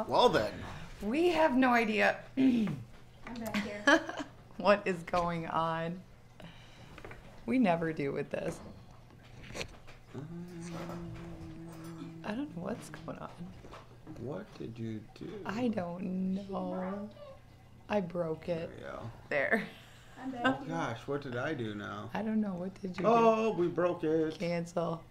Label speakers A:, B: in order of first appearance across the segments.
A: Well then.
B: We have no idea
C: I'm back here.
B: what is going on. We never do with this. I don't know what's going on.
A: What did you do?
B: I don't know. I broke it.
A: There we go.
B: There.
C: I'm back
A: Oh
C: here.
A: gosh, what did I do now?
B: I don't know. What did you
A: Oh, we broke it.
B: do? Cancel.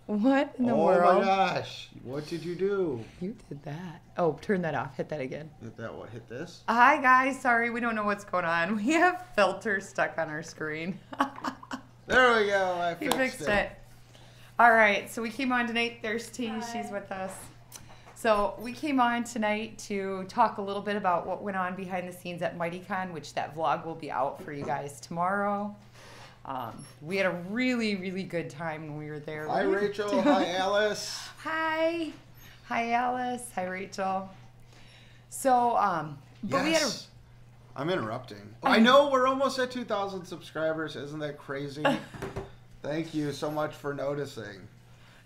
B: What in the
A: Oh
B: world?
A: my gosh, what did you do?
B: You did that. Oh, turn that off. Hit that again.
A: Hit that what? Hit this?
B: Hi, guys. Sorry, we don't know what's going on. We have filters stuck on our screen.
A: There we go. I
B: He
A: fixed
B: fixed it. All right, so we came on tonight. There's T.
C: Hi.
B: She's with us. So we came on tonight to talk a little bit about what went on behind the scenes at MightyCon, which that vlog will be out for you guys tomorrow. We had a really, really good time when we were there.
A: Hi Rachel. Hi Alice.
B: Hi. Hi, Alice. Hi, Rachel. So, but we had a...
A: I'm interrupting. I know we're almost at 2,000 subscribers. Isn't that crazy? Thank you so much for noticing.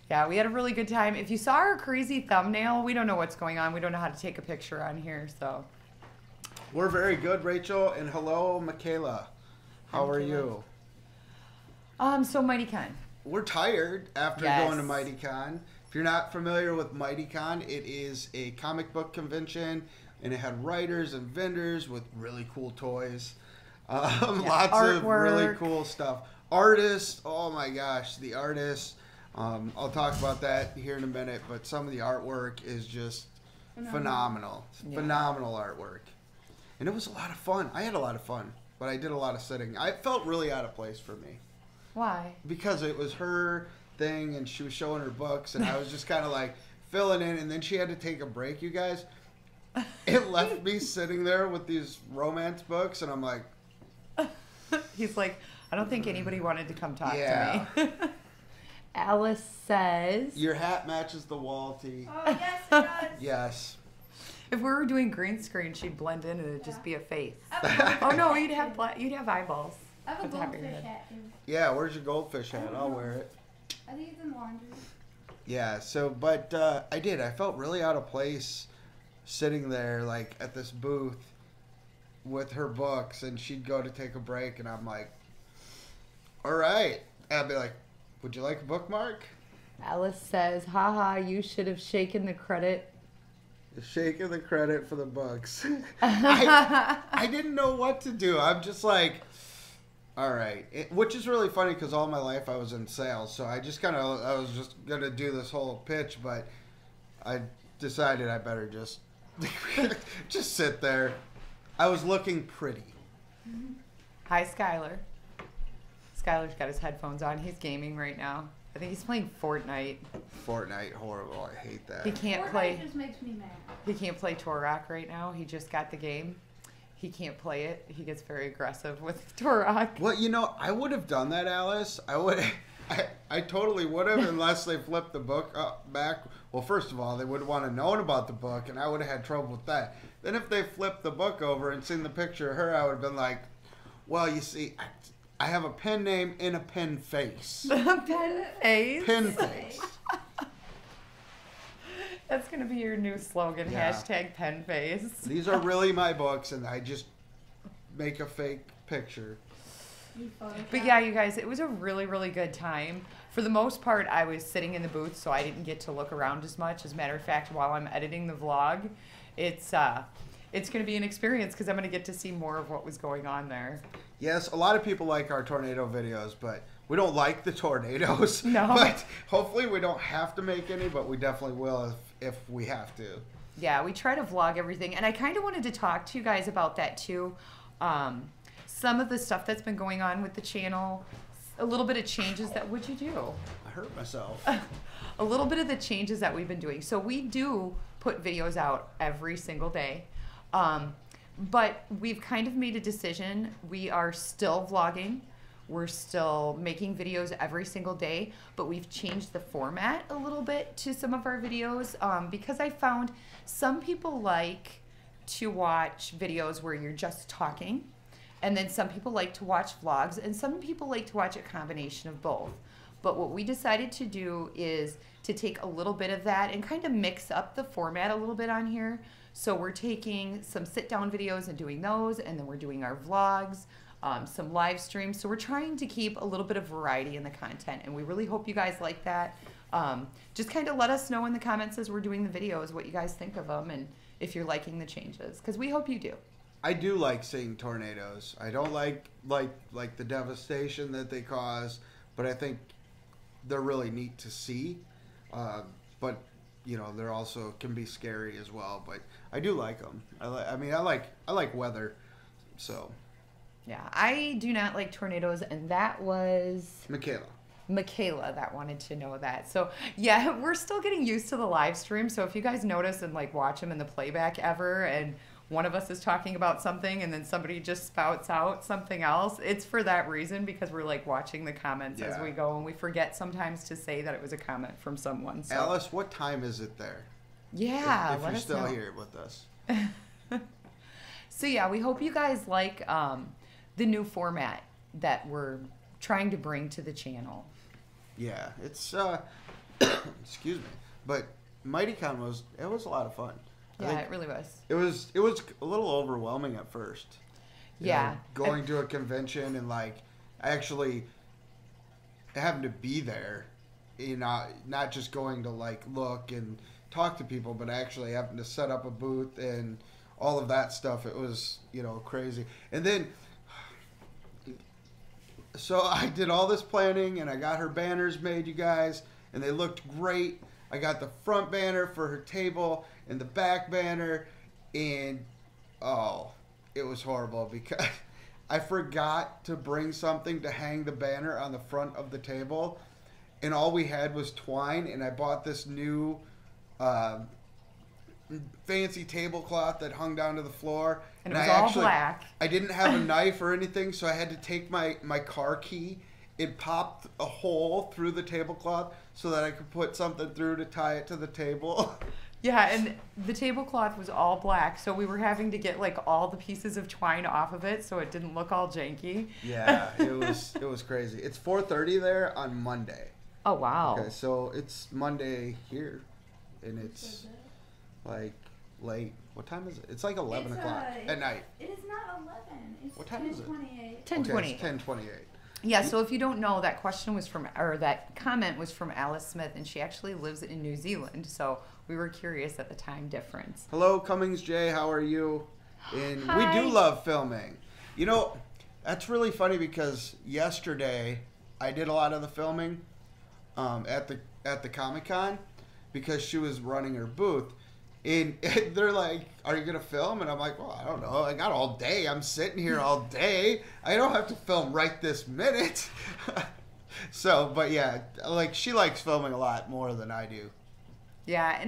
B: Yeah, we had a really good time. If you saw our crazy thumbnail, we don't know what's going on. We don't know how to take a picture on here, so.
A: We're very good, Rachel. And hello, Michaela. How
B: Hi,
A: are
B: Michaela.
A: you?
B: So MightyCon.
A: We're tired after
B: Yes.
A: going to MightyCon. If you're not familiar with MightyCon, it is a comic book convention, and it had writers and vendors with really cool toys. Lots of really
B: artwork.
A: cool stuff. Artists, oh my gosh, the artists. I'll talk about that here in a minute, but some of the artwork is just phenomenal.
B: Yeah.
A: Phenomenal artwork. And it was a lot of fun. I had a lot of fun, but I did a lot of sitting. I felt really out of place for me.
B: Why?
A: Because it was her thing and she was showing her books and I was just kind of like filling in, and then she had to take a break, you guys. It left me sitting there with these romance books and I'm like...
B: He's like, I don't think anybody wanted to come talk
A: Yeah.
B: to me. Alice says,
A: Your hat matches the wall, T.
C: Oh, yes, it does.
A: Yes.
B: if we were doing green screen, she'd blend in and it'd just be a face.
C: I have a
B: Oh no,
C: goldfish
B: you'd have eyeballs.
C: I have a
B: on top of your
C: goldfish
B: head.
C: hat, too.
A: Yeah, where's your goldfish hat? I'll wear it.
C: I think it's in laundry.
A: Yeah, so, but I did. I felt really out of place sitting there, like, at this booth with her books, and she'd go to take a break, and I'm like, all right. And I'd be like, would you like a bookmark?
B: Alice says, haha, you should have shaken the credit.
A: Shaking the credit for the books. I didn't know what to do. I'm just like, all right. Which is really funny because all my life I was in sales. So I just I was just going to do this whole pitch, but I decided I better just, just sit there. I was looking pretty.
B: Hi, Skylur. Skylar's got his headphones on. He's gaming right now. I think he's playing Fortnite.
A: Fortnite, horrible. I hate that.
B: He can't
C: Fortnite
B: play.
C: just makes me mad.
B: He can't play Torok right now. He just got the game. He can't play it. He gets very aggressive with Torok.
A: Well, you know, I would have done that, Alice. I totally would have, unless they flipped the book back. Well, first of all, they would want to known about the book, and I would have had trouble with that. Then if they flipped the book over and seen the picture of her, I would have been like, well, you see, I have a pen name in a pen face.
B: Pen face.
A: Pen face.
B: That's going to be your new slogan.
A: Yeah.
B: Hashtag pen face.
A: These are really my books, and I just make a fake picture.
C: You Photoshop.
B: But yeah, you guys, it was a really, really good time. For the most part, I was sitting in the booth, so I didn't get to look around as much. As a matter of fact, while I'm editing the vlog, it's going to be an experience because I'm going to get to see more of what was going on there.
A: Yes, a lot of people like our tornado videos, but we don't like the tornadoes.
B: No.
A: But hopefully we don't have to make any, but we definitely will if we have to.
B: Yeah, we try to vlog everything. And I kind of wanted to talk to you guys about that too. Some of the stuff that's been going on with the channel, a little bit of changes that, what'd you do?
A: I hurt myself.
B: A little bit of the changes that we've been doing. So we do put videos out every single day. But we've kind of made a decision. We are still vlogging. We're still making videos every single day, but we've changed the format a little bit to some of our videos because I found some people like to watch videos where you're just talking, and then some people like to watch vlogs, and some people like to watch a combination of both. But what we decided to do is to take a little bit of that and kind of mix up the format a little bit on here. So we're taking some sit-down videos and doing those, and then we're doing our vlogs, some live streams. So we're trying to keep a little bit of variety in the content, and we really hope you guys like that. Just kind of let us know in the comments as we're doing the videos what you guys think of them and if you're liking the changes, because we hope you do.
A: I do like seeing tornadoes. I don't like the devastation that they cause, but I think they're really neat to see. But you know, they're also can be scary as well. But I do like them. I like weather. So
B: yeah, I do not like tornadoes, and that was Michaela that wanted to know that. So yeah, we're still getting used to the live stream. So if you guys notice and like watch them in the playback ever, and one of us is talking about something and then somebody just spouts out something else, it's for that reason, because we're like watching the comments as we go, and we forget sometimes to say that it was a comment from someone. So.
A: Alice, what time is it there?
B: Yeah,
A: if you're still here with us.
B: So yeah, we hope you guys like the new format that we're trying to bring to the channel.
A: Yeah, it's excuse me, but MightyCon was a lot of fun.
B: Yeah, it really was.
A: It was a little overwhelming at first.
B: Yeah.
A: Going to a convention and like actually having to be there, you know, not just going to like look and talk to people, but actually having to set up a booth and all of that stuff. It was, you know, crazy. And then, so I did all this planning and I got her banners made, you guys, and they looked great. I got the front banner for her table and the back banner, and oh, it was horrible because I forgot to bring something to hang the banner on the front of the table, and all we had was twine, and I bought this new fancy tablecloth that hung down to the floor.
B: And it was all black.
A: I didn't have a knife or anything, so I had to take my car key. It popped a hole through the tablecloth so that I could put something through to tie it to the table.
B: Yeah, and the tablecloth was all black, so we were having to get like all the pieces of twine off of it so it didn't look all janky.
A: Yeah, it was crazy. It's 4:30 there on Monday.
B: Oh wow.
A: Okay, so it's Monday here, and it's like late. What time is it? It's like 11 o'clock at night.
C: It is not 11. It's
A: What time is it?
C: 10:28.
B: 10:28.
A: Okay, it's 10:28.
B: Yeah, so if you don't know, that question was from, or that comment was from Alice Smith, and she actually lives in New Zealand, so we were curious at the time difference.
A: Hello, Cummings J, how are you? And
B: Hi.
A: we do love filming. You know, that's really funny because yesterday I did a lot of the filming at the Comic-Con because she was running her booth. And they're like, are you going to film? And I'm like, well, I don't know. I got all day. I'm sitting here all day. I don't have to film right this minute. So, but yeah, like she likes filming a lot more than I do.
B: Yeah,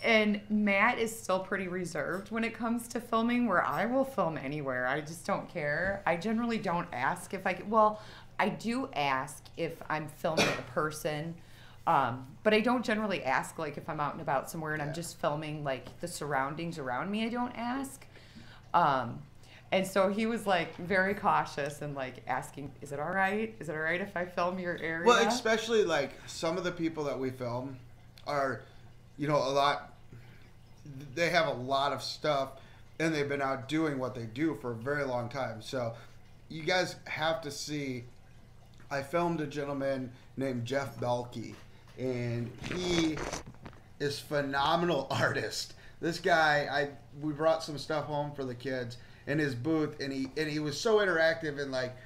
B: and Matt is still pretty reserved when it comes to filming, where I will film anywhere. I just don't care. I generally don't ask if I can. Well, I do ask if I'm filming a person. But I don't generally ask, like, if I'm out and about somewhere and I'm just filming, like, the surroundings around me, I don't ask. And so he was, like, very cautious and, like, asking, is it all right? Is it all right if I film your area?
A: Well, especially, like, some of the people that we film are, you know, they have a lot of stuff, and they've been out doing what they do for a very long time. So you guys have to see, I filmed a gentleman named Jeff Belkey. And he is phenomenal artist. This guy, we brought some stuff home for the kids in his booth, and he was so interactive and like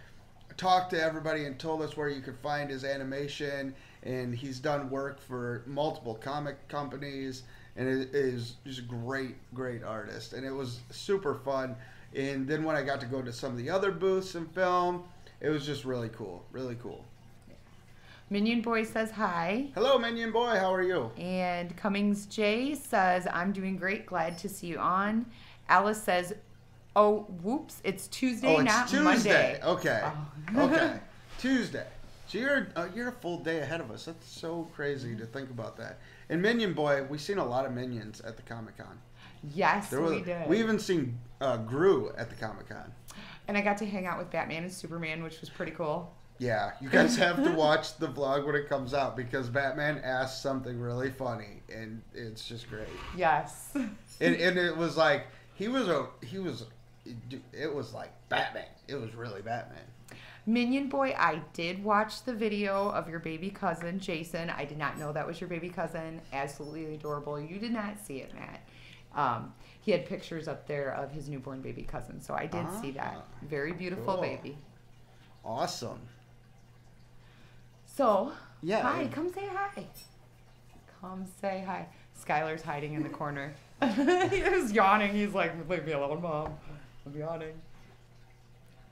A: talked to everybody and told us where you could find his animation. And he's done work for multiple comic companies, and it is just a great artist. And it was super fun. And then when I got to go to some of the other booths and film, it was just really cool, really cool.
B: Minion Boy says hi.
A: Hello, Minion Boy. How are you?
B: And Cummings J says, I'm doing great. Glad to see you on. Alice says, oh, whoops. It's Tuesday, not
A: Tuesday.
B: Monday.
A: Okay.
B: Oh.
A: Okay. Tuesday. So you're a full day ahead of us. That's so crazy to think about that. And Minion Boy, we've seen a lot of Minions at the Comic-Con.
B: Yes, we did.
A: We even seen Gru at the Comic-Con.
B: And I got to hang out with Batman and Superman, which was pretty cool.
A: Yeah, you guys have to watch the vlog when it comes out because Batman asked something really funny, and it's just great.
B: Yes.
A: And it was like it was like Batman. It was really Batman.
B: Minion Boy, I did watch the video of your baby cousin, Jason. I did not know that was your baby cousin. Absolutely adorable. You did not see it, Matt. He had pictures up there of his newborn baby cousin, so I did see that. Very beautiful baby.
A: Awesome.
B: So,
A: yeah,
B: hi, come say hi. Come say hi. Skylur's hiding in the corner. He was yawning. He's like, leave me alone, Mom. I'm yawning.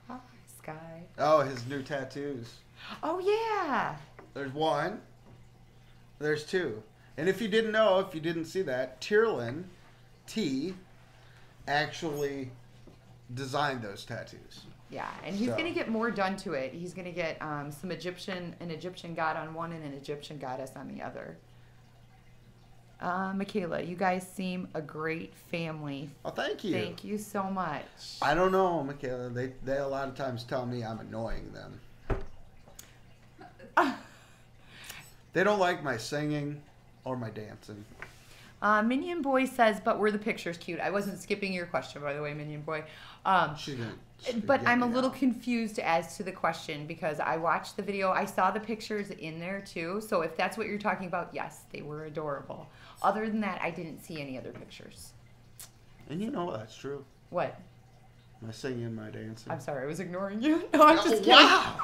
B: Hi, Sky.
A: Oh, his new tattoos.
B: Oh, yeah.
A: There's one. There's two. And if you didn't know, if you didn't see that, Tearlyn T actually designed those tattoos.
B: Yeah, and he's going to get more done to it. He's going to get an Egyptian god on one and an Egyptian goddess on the other. Michaela, you guys seem a great family.
A: Oh, thank you.
B: Thank you so much.
A: I don't know, Michaela. They a lot of times tell me I'm annoying them. They don't like my singing or my dancing.
B: Minion Boy says, but were the pictures cute? I wasn't skipping your question, by the way, Minion Boy. But I'm a little confused as to the question because I watched the video. I saw the pictures in there too. So if that's what you're talking about, yes, they were adorable. Other than that, I didn't see any other pictures.
A: And you know that's true.
B: What?
A: My singing and my dancing.
B: I'm sorry, I was ignoring you. No, I'm just kidding.
A: Wow!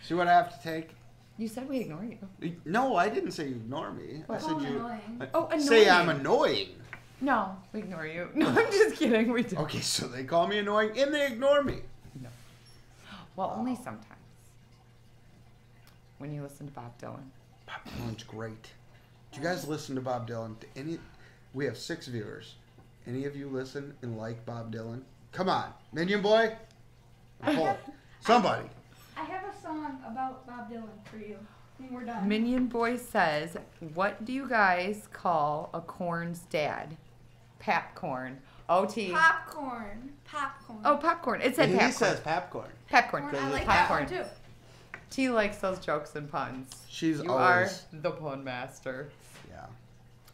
A: See what I have to take?
B: You said we ignore you.
A: No, I didn't say you ignore me.
B: What?
A: I said you
B: annoying.
A: say I'm annoying.
B: No, we ignore you. No, I'm just kidding. We don't.
A: Okay, so they call me annoying and they ignore me.
B: No. Well, only sometimes. When you listen to Bob Dylan.
A: Bob Dylan's great. Do you guys listen to Bob Dylan? We have 6 viewers. Any of you listen and like Bob Dylan? Come on, Minion Boy. Somebody.
C: I have a song about Bob Dylan for you. When we're done.
B: Minion Boy says, "What do you guys call a corn's dad?" Popcorn. OT.
C: Popcorn.
B: Oh, popcorn. It said popcorn.
A: He says popcorn.
B: Popcorn.
C: I like
B: popcorn
C: that one too.
B: T likes those jokes and puns.
A: You
B: are the pun master.
A: Yeah.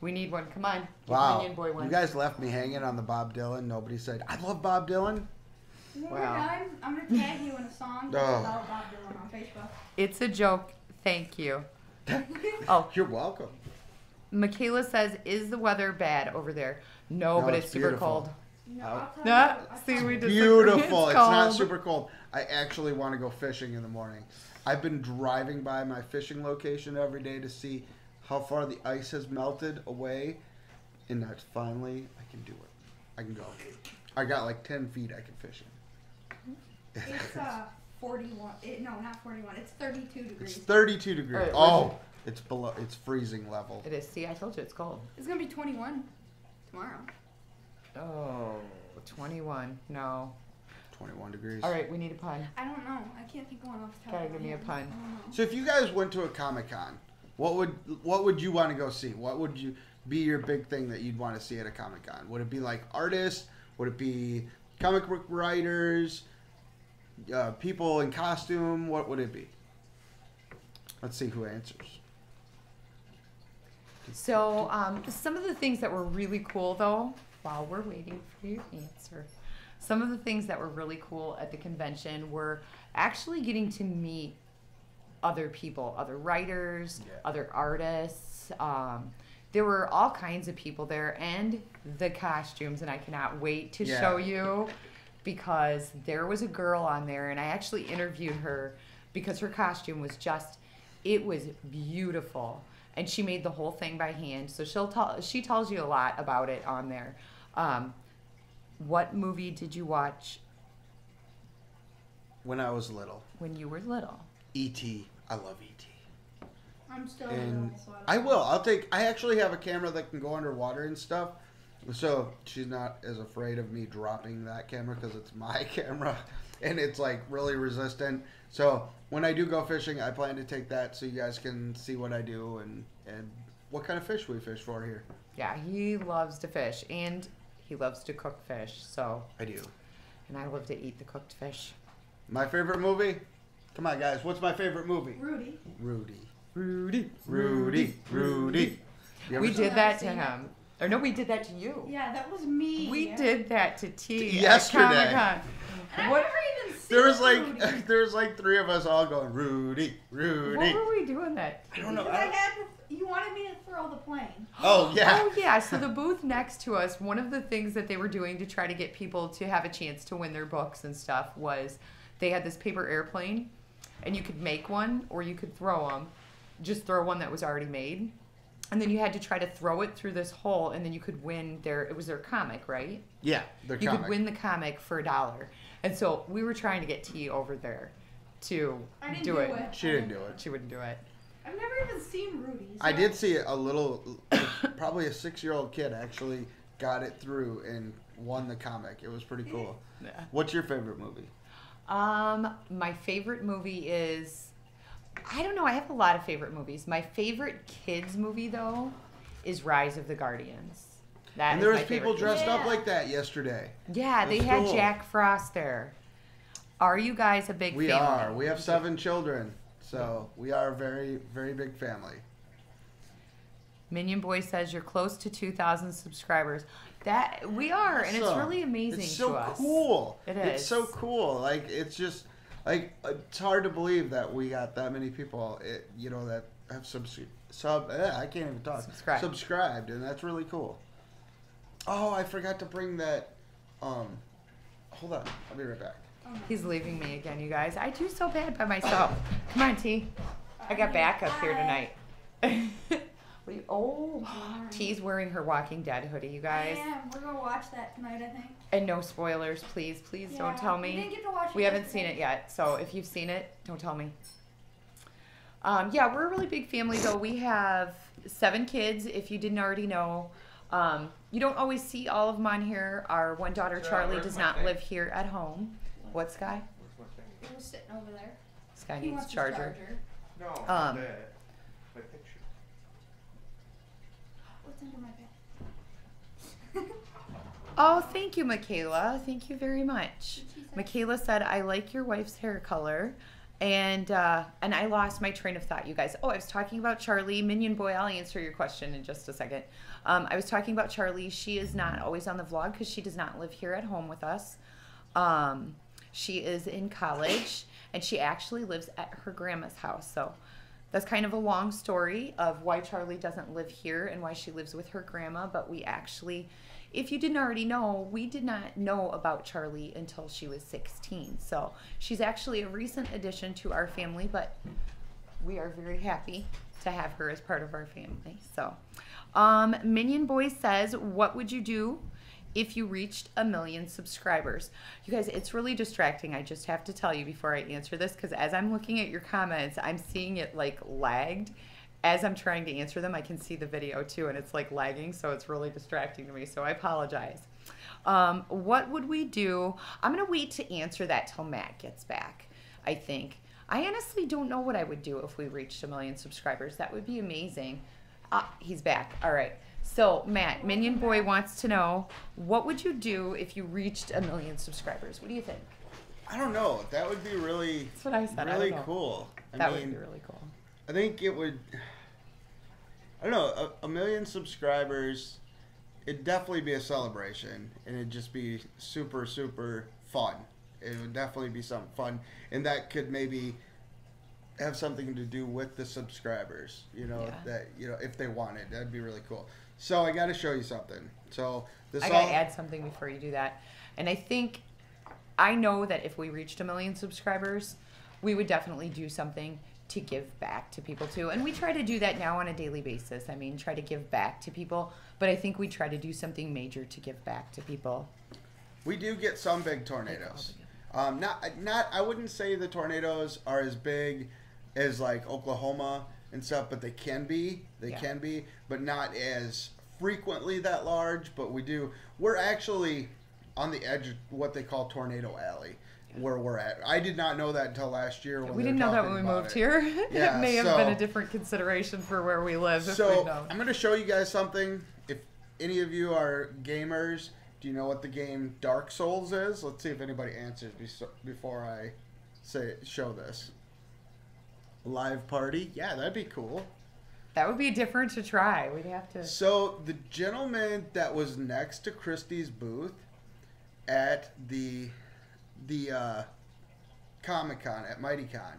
B: We need one. Come on.
A: Wow.
B: Minion Boy one.
A: You guys left me hanging on the Bob Dylan. Nobody said, I love Bob Dylan.
C: When we're done, I'm going to tag you in a song about Bob Dylan on Facebook.
B: It's a joke. Thank you. Oh.
A: You're welcome.
B: Michaela says, is the weather bad over there? No, but it's super cold.
C: No,
B: See, we disagree.
A: Beautiful. It's not super cold. I actually want to go fishing in the morning. I've been driving by my fishing location every day to see how far the ice has melted away. And that's finally, I can do it. I can go. I got like 10 feet I can fish in.
C: It's 41. No, not 41. It's 32 degrees.
A: It's 32 degrees.
B: Right,
A: it's below. It's freezing level.
B: It is. See, I told you it's cold.
C: It's going to be 21 tomorrow.
B: Oh, 21. No.
A: 21 degrees.
B: All right, we need a pun.
C: I don't know. I can't think of one off the top
B: Gotta
C: of my
B: give me a
C: head.
B: pun.
A: So if you guys went to a Comic-Con, what would you want to go see? What would you be your big thing that you'd want to see at a Comic-Con? Would it be like artists? Would it be comic book writers? People in costume? What would it be? Let's see who answers.
B: So, some of the things that were really cool, though, while we're waiting for your answer, some of the things that were really cool at the convention were actually getting to meet other people, other writers, other artists. There were all kinds of people there, and the costumes, and I cannot wait to show you, because there was a girl on there, and I actually interviewed her because her costume was it was beautiful. And she made the whole thing by hand. So she tells you a lot about it on there. What movie did you watch
A: When I was little?
B: when you were little?
A: E.T. I love E.T.
C: I'm still
A: And
C: little, so
A: I will. I actually have a camera that can go underwater and stuff. So she's not as afraid of me dropping that camera because it's my camera. And it's like really resistant. So when I do go fishing, I plan to take that so you guys can see what I do and what kind of fish we fish for here.
B: Yeah, he loves to fish, and he loves to cook fish. So
A: I do.
B: And I love to eat the cooked fish.
A: My favorite movie? Come on, guys. What's my favorite movie?
C: Rudy.
A: Rudy.
B: Rudy.
A: Rudy. Rudy. You ever
B: We
A: seen-
B: did that to
C: seen it?
B: him. Or no, we did that to you.
C: Yeah, that was me.
B: We did that to T
A: Yesterday.
B: at Comic-Con.
C: And
B: What-
C: I've never even seen
A: There was
C: Rudy.
A: there was like 3 of us all going Rudy, Rudy.
B: What were we doing that?
A: I don't know.
C: Because you wanted me to throw the plane.
A: Oh yeah.
B: Oh yeah, so the booth next to us, one of the things that they were doing to try to get people to have a chance to win their books and stuff was they had this paper airplane, and you could make one or you could throw them. Just throw one that was already made, and then you had to try to throw it through this hole, and then you could win it was their comic, right?
A: Yeah, their
B: You
A: comic.
B: could win the comic for $1. And so we were trying to get T over there to
C: I didn't
B: do
C: do
B: it.
C: it.
A: She didn't do it.
B: She wouldn't do it.
C: I've never even seen Rudy. So
A: I did see a little, probably a 6-year-old kid actually got it through and won the comic. It was pretty cool.
B: Yeah.
A: What's your favorite movie?
B: My favorite movie is, I don't know, I have a lot of favorite movies. My favorite kids movie though is Rise of the Guardians. That
A: And
B: is
A: there
B: my
A: was people
B: favorite.
A: dressed up
C: Yeah.
A: like that yesterday.
B: Yeah, they
A: That's
B: had
A: cool.
B: Jack Frost there. Are you guys a big
A: We
B: family?
A: are. We have 7 children, so we are a very, very big family.
B: Minion Boy says you're close to 2,000 subscribers. That we are, and it's
A: So,
B: really amazing
A: It's so
B: to us.
A: cool.
B: It
A: It's
B: is.
A: so cool. Like it's just like it's hard to believe that we got that many people. That have I can't even talk. Subscribed, and that's really cool. Oh, I forgot to bring that. Hold on, I'll be right back.
B: He's leaving me again, you guys. I do so bad by myself. Come on, T. I got backup here tonight. T's wearing her Walking Dead hoodie, you guys.
C: Yeah, we're gonna watch that tonight, I think.
B: And no spoilers, please. Please don't
C: Yeah,
B: tell
C: we
B: me.
C: didn't get to watch it
B: We haven't
C: yesterday.
B: seen it yet, so if you've seen it, don't tell me. Yeah, we're a really big family, though. We have 7 kids, if you didn't already know. You don't always see all of them on here. Our one daughter, Charlie, does not live here at home. What, Sky?
C: It was sitting over there.
B: Sky
C: He
B: needs
C: wants his
B: charger.
D: No,
B: Um,
D: my picture.
C: What's under my bed?
B: Oh, thank you, Michaela. Thank you very much.
C: She said-
B: Michaela said, I like your wife's hair color. And I lost my train of thought, you guys. Oh, I was talking about Charlie. Minion Boy, I'll answer your question in just a second. I was talking about Charlie. She is not always on the vlog because she does not live here at home with us. She is in college, and she actually lives at her grandma's house. So that's kind of a long story of why Charlie doesn't live here and why she lives with her grandma. But we actually, if you didn't already know, we did not know about Charlie until she was 16. So she's actually a recent addition to our family, but we are very happy to have her as part of our family. So Minion Boy says, what would you do if you reached 1 million subscribers? You guys, it's really distracting. I just have to tell you before I answer this, because as I'm looking at your comments, I'm seeing it like lagged. As I'm trying to answer them, I can see the video too, and it's like lagging, so it's really distracting to me, so I apologize. What would we do? I'm going to wait to answer that till Matt gets back, I think. I honestly don't know what I would do if we reached 1 million subscribers. That would be amazing. He's back. All right. So, Matt, Minion Boy wants to know, what would you do if you reached 1 million subscribers? What do you think?
A: I don't know. That would be really,
B: That's what I said.
A: really
B: I don't know.
A: cool.
B: That would be really cool.
A: I think it would. I don't know. 1 million subscribers. It'd definitely be a celebration, and it'd just be super, super fun. It would definitely be something fun, and that could maybe have something to do with the subscribers. That if they wanted, that'd be really cool. So I got to show you something. So
B: I gotta add something before you do that. And I know that if we reached 1 million subscribers, we would definitely do something to give back to people too. And we try to do that now on a daily basis. I mean, try to give back to people. But I think we try to do something major to give back to people.
A: We do get some big tornadoes. Not. I wouldn't say the tornadoes are as big as like Oklahoma and stuff, but they can be. They can be, but not as frequently that large. But we do. We're actually on the edge of what they call Tornado Alley, where we're at. I did not know that until last year.
B: We didn't know that when we moved here.
A: Yeah,
B: it may have been a different consideration for where we live.
A: So I'm going to show you guys something. If any of you are gamers, do you know what the game Dark Souls is? Let's see if anybody answers before I show this. Live party? Yeah, that'd be cool.
B: That would be different to try. We'd have to.
A: So the gentleman that was next to Christie's booth at the Comic-Con at MightyCon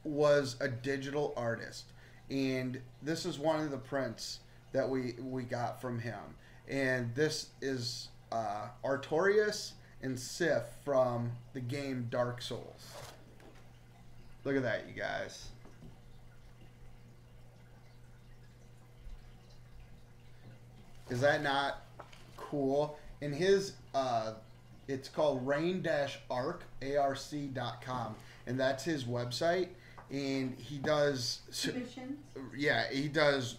A: was a digital artist, and this is one of the prints that we got from him. And this is Artorias and Sif from the game Dark Souls. Look at that, you guys. Is that not cool? And his, it's called rain-arc.com, and that's his website. And he does, yeah, he does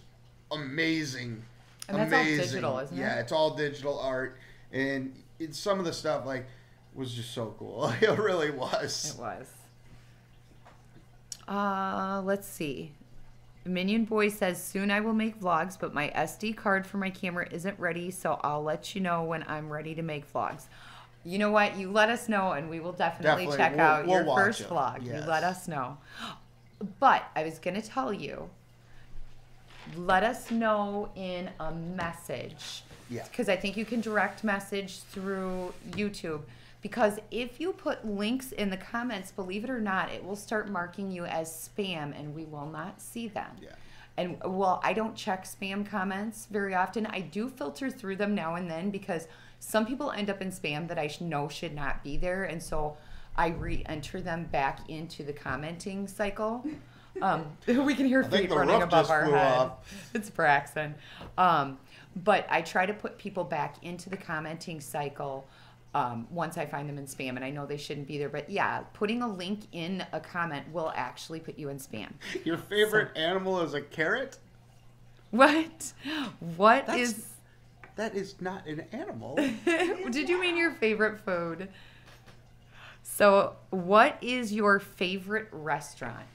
A: amazing.
B: And that's all digital, isn't it?
A: Yeah, it's all digital art, and some of the stuff was just so cool. It really was.
B: It was. Let's see. Minion Boy says, soon I will make vlogs, but my SD card for my camera isn't ready, so I'll let you know when I'm ready to make vlogs. You know what? You let us know, and we will definitely check out your first vlog. Yes. You let us know. But I was going to tell you, let us know in a message.
A: Yeah.
B: Because I think you can direct message through YouTube. Because if you put links in the comments, believe it or not, it will start marking you as spam, and we will not see them.
A: Yeah.
B: And, well, I don't check spam comments very often. I do filter through them now and then because some people end up in spam that I know should not be there. And so I re-enter them back into the commenting cycle. We can hear feet running above our head. It's Braxen. But I try to put people back into the commenting cycle once I find them in spam, and I know they shouldn't be there. But yeah, putting a link in a comment will actually put you in spam.
A: Your favorite animal is a carrot?
B: What?
A: That is not an animal.
B: Did you mean your favorite food? So, what is your favorite restaurant?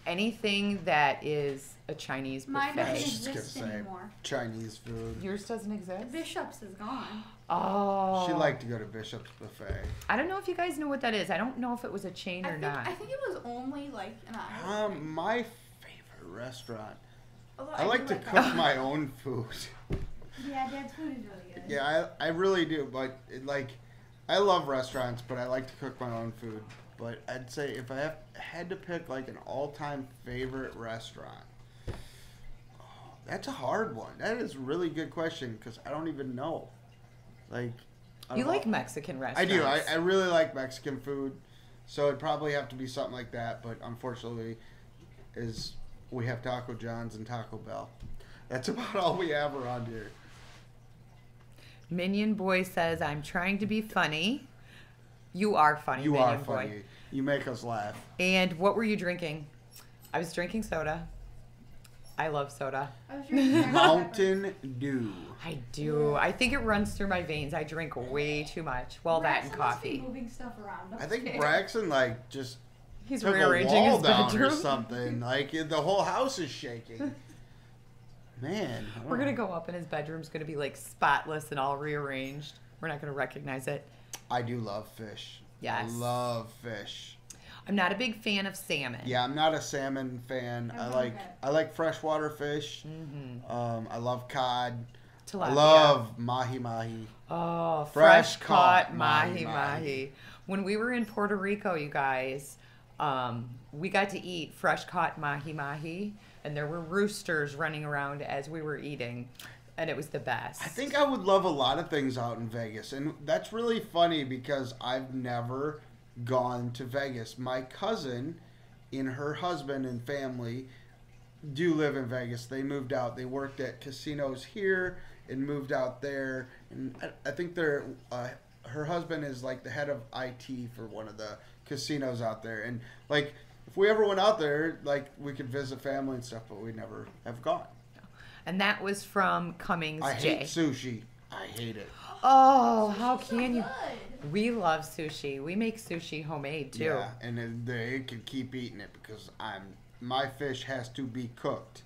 B: Anything that is a Chinese buffet.
C: Mine doesn't exist anymore.
A: Chinese food.
B: Yours doesn't exist?
C: Bishop's is gone.
B: Oh.
A: She liked to go to Bishop's buffet.
B: I don't know if you guys know what that is. I don't know if it was a chain or not.
C: I think it was only like an hour.
A: My favorite restaurant.
C: Although
A: I like to cook my own food.
C: Yeah, Dad's food is really good.
A: Yeah, I really do. But I love restaurants, but I like to cook my own food. But I'd say if I had to pick like an all-time favorite restaurant, that's a hard one. That is a really good question because I don't even know.
B: You like Mexican restaurants?
A: I do. I really like Mexican food, so it'd probably have to be something like that. But unfortunately, we have Taco John's and Taco Bell. That's about all we have around here.
B: Minion Boy says, I'm trying to be funny. You are funny, Minion Boy. You are funny.
A: You make us laugh.
B: And what were you drinking? I was drinking soda. I love soda.
C: I was drinking
A: Mountain Dew.
B: I do. I think it runs through my veins. I drink way too much. Well, that and coffee.
C: Moving stuff around.
A: I think Braxen just
B: He's
A: took
B: rearranging
A: a wall
B: his
A: down
B: bedroom
A: or something. The whole house is shaking. Man.
B: We're going to go up and his bedroom's going to be spotless and all rearranged. We're not going to recognize it.
A: I do love fish.
B: Yes.
A: I love fish.
B: I'm not a big fan of salmon.
A: Yeah, I'm not a salmon fan. I like freshwater fish. Mm-hmm. I love cod.
B: Tilapia.
A: I love mahi-mahi.
B: Oh, fresh caught mahi-mahi. When we were in Puerto Rico, you guys, we got to eat fresh caught mahi-mahi, and there were roosters running around as we were eating. And it was the best.
A: I think I would love a lot of things out in Vegas. And that's really funny because I've never gone to Vegas. My cousin and her husband and family do live in Vegas. They moved out. They worked at casinos here and moved out there. And I think her husband is the head of IT for one of the casinos out there. And if we ever went out there, we could visit family and stuff, but we never have gone.
B: And that was from Cummings
A: I
B: J.
A: hate sushi. I hate it.
B: Oh, how can you? We love sushi. We make sushi homemade too.
A: Yeah, and they can keep eating it because my fish has to be cooked.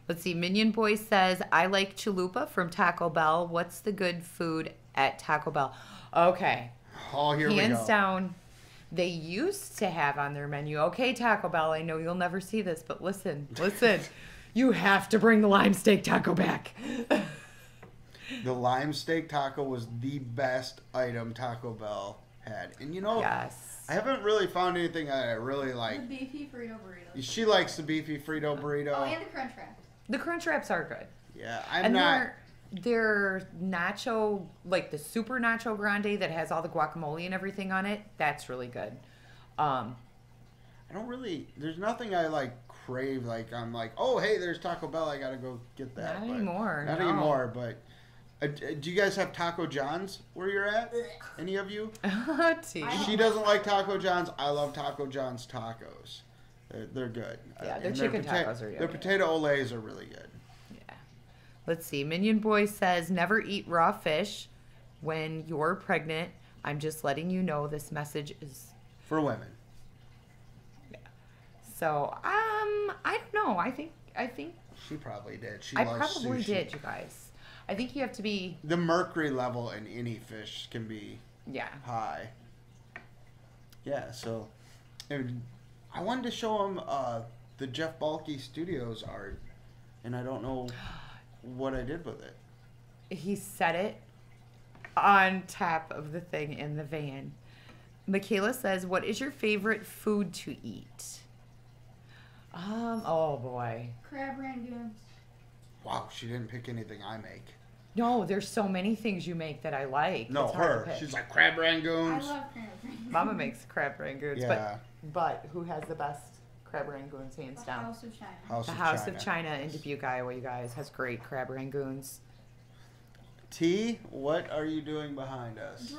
B: Let's see. Minion Boy says, I like chalupa from Taco Bell. What's the good food at Taco Bell? Okay.
A: Oh, here we go.
B: Hands down, They used to have on their menu, okay, Taco Bell, I know you'll never see this, but listen. You have to bring the lime steak taco back.
A: The lime steak taco was the best item Taco Bell had. And
B: yes.
A: I haven't really found anything I really like.
C: The beefy Frito burrito.
A: She likes the beefy Frito burrito.
C: Oh, and the Crunch Wrap.
B: The Crunch Wraps are good.
A: Yeah,
B: Their nacho, like the super nacho grande that has all the guacamole and everything on it, that's really good.
A: I don't really, there's nothing I like crave, like I'm like, oh hey, there's Taco Bell, I gotta go get that.
B: Not anymore.
A: Not anymore, but do you guys have Taco John's where you're at? Any of you? She doesn't like Taco John's. I love Taco John's tacos. They're good.
B: Yeah, their chicken tacos are good.
A: Their potato olays are really good.
B: Yeah. Let's see. Minion Boy says, never eat raw fish when you're pregnant. I'm just letting you know this message is
A: for women.
B: Yeah. So, I don't know. I think
A: she probably did.
B: I probably did, you guys. I think you have to be...
A: The mercury level in any fish can be high. Yeah, so... I wanted to show him the Jeff Balke Studios art, and I don't know what I did with it.
B: He set it on top of the thing in the van. Michaela says, what is your favorite food to eat? Oh boy.
C: Crab rangoons.
A: Wow, she didn't pick anything I make.
B: No, there's so many things you make that I like.
A: No, her. She's like crab rangoons.
C: I love crab rangoons.
B: Mama makes crab rangoons.
A: Yeah.
B: But who has the best crab rangoons hands down?
C: House of China.
B: The House of China in Dubuque, Iowa, you guys, has great crab rangoons.
A: T, what are you doing behind us?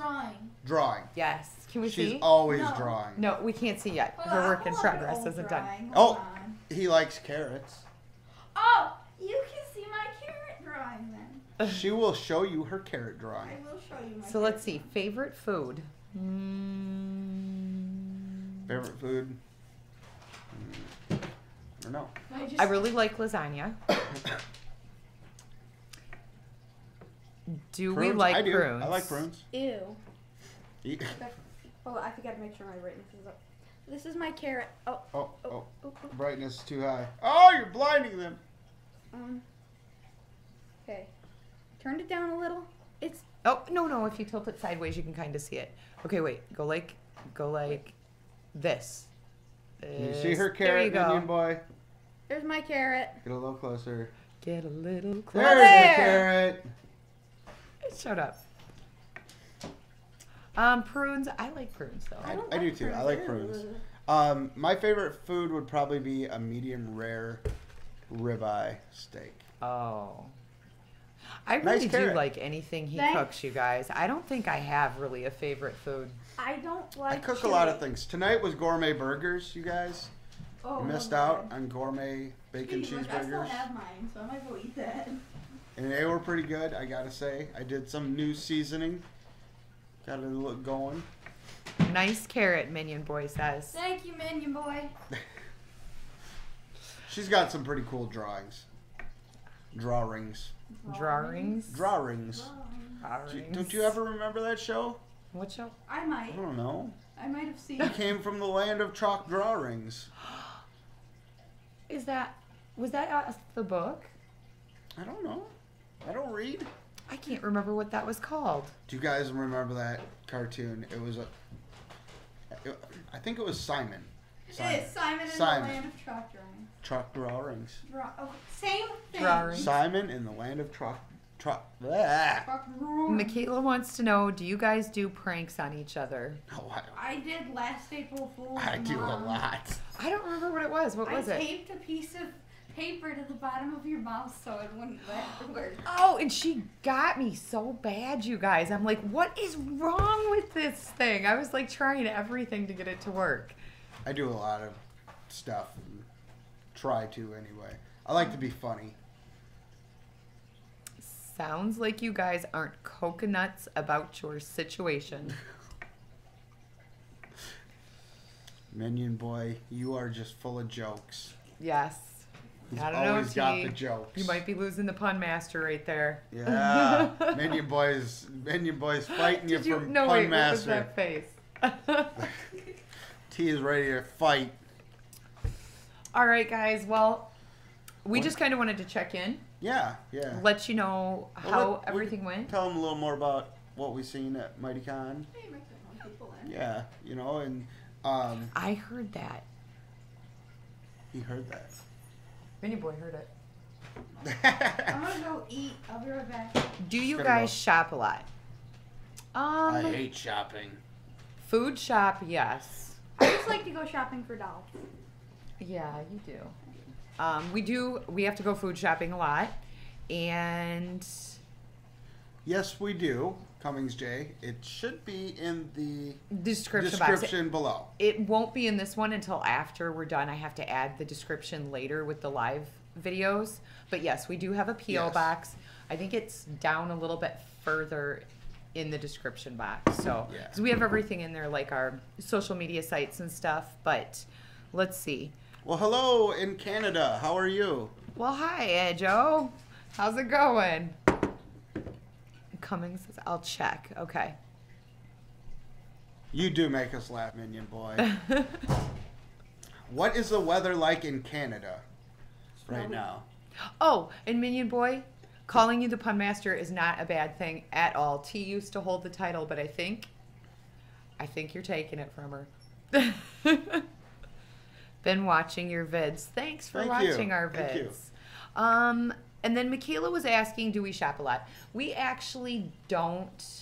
A: Drawing.
B: Yes. Can we see?
A: She's always drawing.
B: No, we can't see yet. Her work in progress isn't done.
A: Oh, he likes carrots.
C: Oh, you can see my carrot drawing then.
A: She will show you her carrot drawing.
C: I will show you my
B: So let's see. Favorite food?
A: Favorite food? I don't know.
B: I really like lasagna. Do we like
A: I do.
B: prunes?
A: I like prunes.
C: Ew.
A: Eat.
C: Oh, I forgot to make sure my brightness is up. This is my carrot.
A: Oh. Brightness is too high. Oh, you're blinding them.
C: Okay. Turned it down a little. It's...
B: Oh, no. If you tilt it sideways, you can kind of see it. Okay, wait. Go like this.
A: Can you see her carrot, Minion Boy?
C: There's my carrot.
A: Get a little closer.
B: Get a little closer.
A: There's the carrot.
B: Shut up. Prunes. I like prunes, though.
A: I do, too. I like prunes. My favorite food would probably be a medium rare ribeye steak.
B: Oh. I really do like anything he cooks, you guys. I don't think I have really a favorite food.
C: I don't like
A: I cook a lot of things. Tonight was gourmet burgers, you guys.
C: Oh,
A: you missed out on gourmet bacon cheeseburgers.
C: I still have mine, so I might go eat that.
A: And they were pretty good, I gotta say. I did some new seasoning. Got it look going.
B: Nice carrot, Minion Boy says.
C: Thank you, Minion Boy.
A: She's got some pretty cool drawings. Drawings.
B: Drawings?
A: Drawings. Don't you ever remember that show?
B: What show?
C: I might.
A: I don't know.
C: I might have seen
A: He
C: it.
A: came from the land of chalk drawings.
B: Was that the book?
A: I don't know. I don't read.
B: I can't remember what that was called.
A: Do you guys remember that cartoon? It was I think it was Simon.
C: It is Simon in the land of chalk drawings.
A: Chalk drawings.
C: Same thing.
B: Drawings.
A: Simon in the land of chalk.
B: Michaela wants to know, do you guys do pranks on each other?
A: Oh,
C: I did last April Fool's.
A: I do a lot.
B: I don't remember what it was. What was it?
C: I taped a piece of paper to the bottom of your mouth so it wouldn't work.
B: Oh, and she got me so bad, you guys. I'm like, what is wrong with this thing? I was like trying everything to get it to work.
A: I do a lot of stuff. Try to anyway. I like to be funny.
B: Sounds like you guys aren't coconuts about your situation.
A: Minion Boy, you are just full of jokes.
B: Yes.
A: He's
B: I don't
A: always
B: know,
A: got the jokes.
B: You might be losing the pun master right there.
A: Yeah. Minion Boy's fighting you from pun master.
B: What was that face?
A: T is ready to fight.
B: All right, guys. Well, we just kind of wanted to check in.
A: Yeah.
B: Let you know how everything went.
A: Tell them a little more about what we seen at MightyCon. Yeah, and
B: I heard that.
A: He heard that.
B: Minion Boy heard it.
C: I'm gonna go eat. I'll be right back.
B: Do you guys shop a lot?
A: I hate shopping.
B: Food shop, yes.
C: I just like to go shopping for dolls.
B: Yeah, you do. We have to go food shopping a lot, and
A: yes, we do. Cummings J. It should be in the
B: description
A: below.
B: It won't be in this one until after we're done. I have to add the description later with the live videos. But yes, we do have a P.O. box. I think it's down a little bit further in the description box. So, because we have everything in there, like our social media sites and stuff. But let's see.
A: Well, hello in Canada. How are you?
B: Well, hi, Joe. How's it going? Cummings says, I'll check. Okay.
A: You do make us laugh, Minion Boy. What is the weather like in Canada right now?
B: Oh, and Minion Boy, calling you the Pun Master is not a bad thing at all. T used to hold the title, but I think you're taking it from her. Been watching your vids. Thanks for watching our vids. And then Michaela was asking, do we shop a lot? We actually don't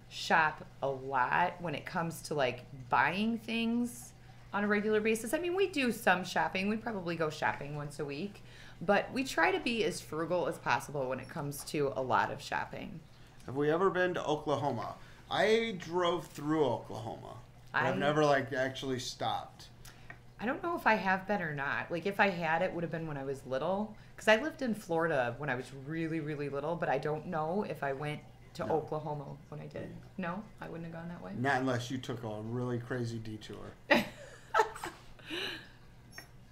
B: shop a lot when it comes to like buying things on a regular basis. I mean, we do some shopping. We probably go shopping once a week, but we try to be as frugal as possible when it comes to a lot of shopping.
A: Have we ever been to Oklahoma? I drove through Oklahoma. I've never actually stopped.
B: I don't know if I have been or not. Like, if I had, it would have been when I was little. Because I lived in Florida when I was really, really little, but I don't know if I went to Oklahoma when I did. No, I wouldn't have gone that way.
A: Not unless you took a really crazy detour.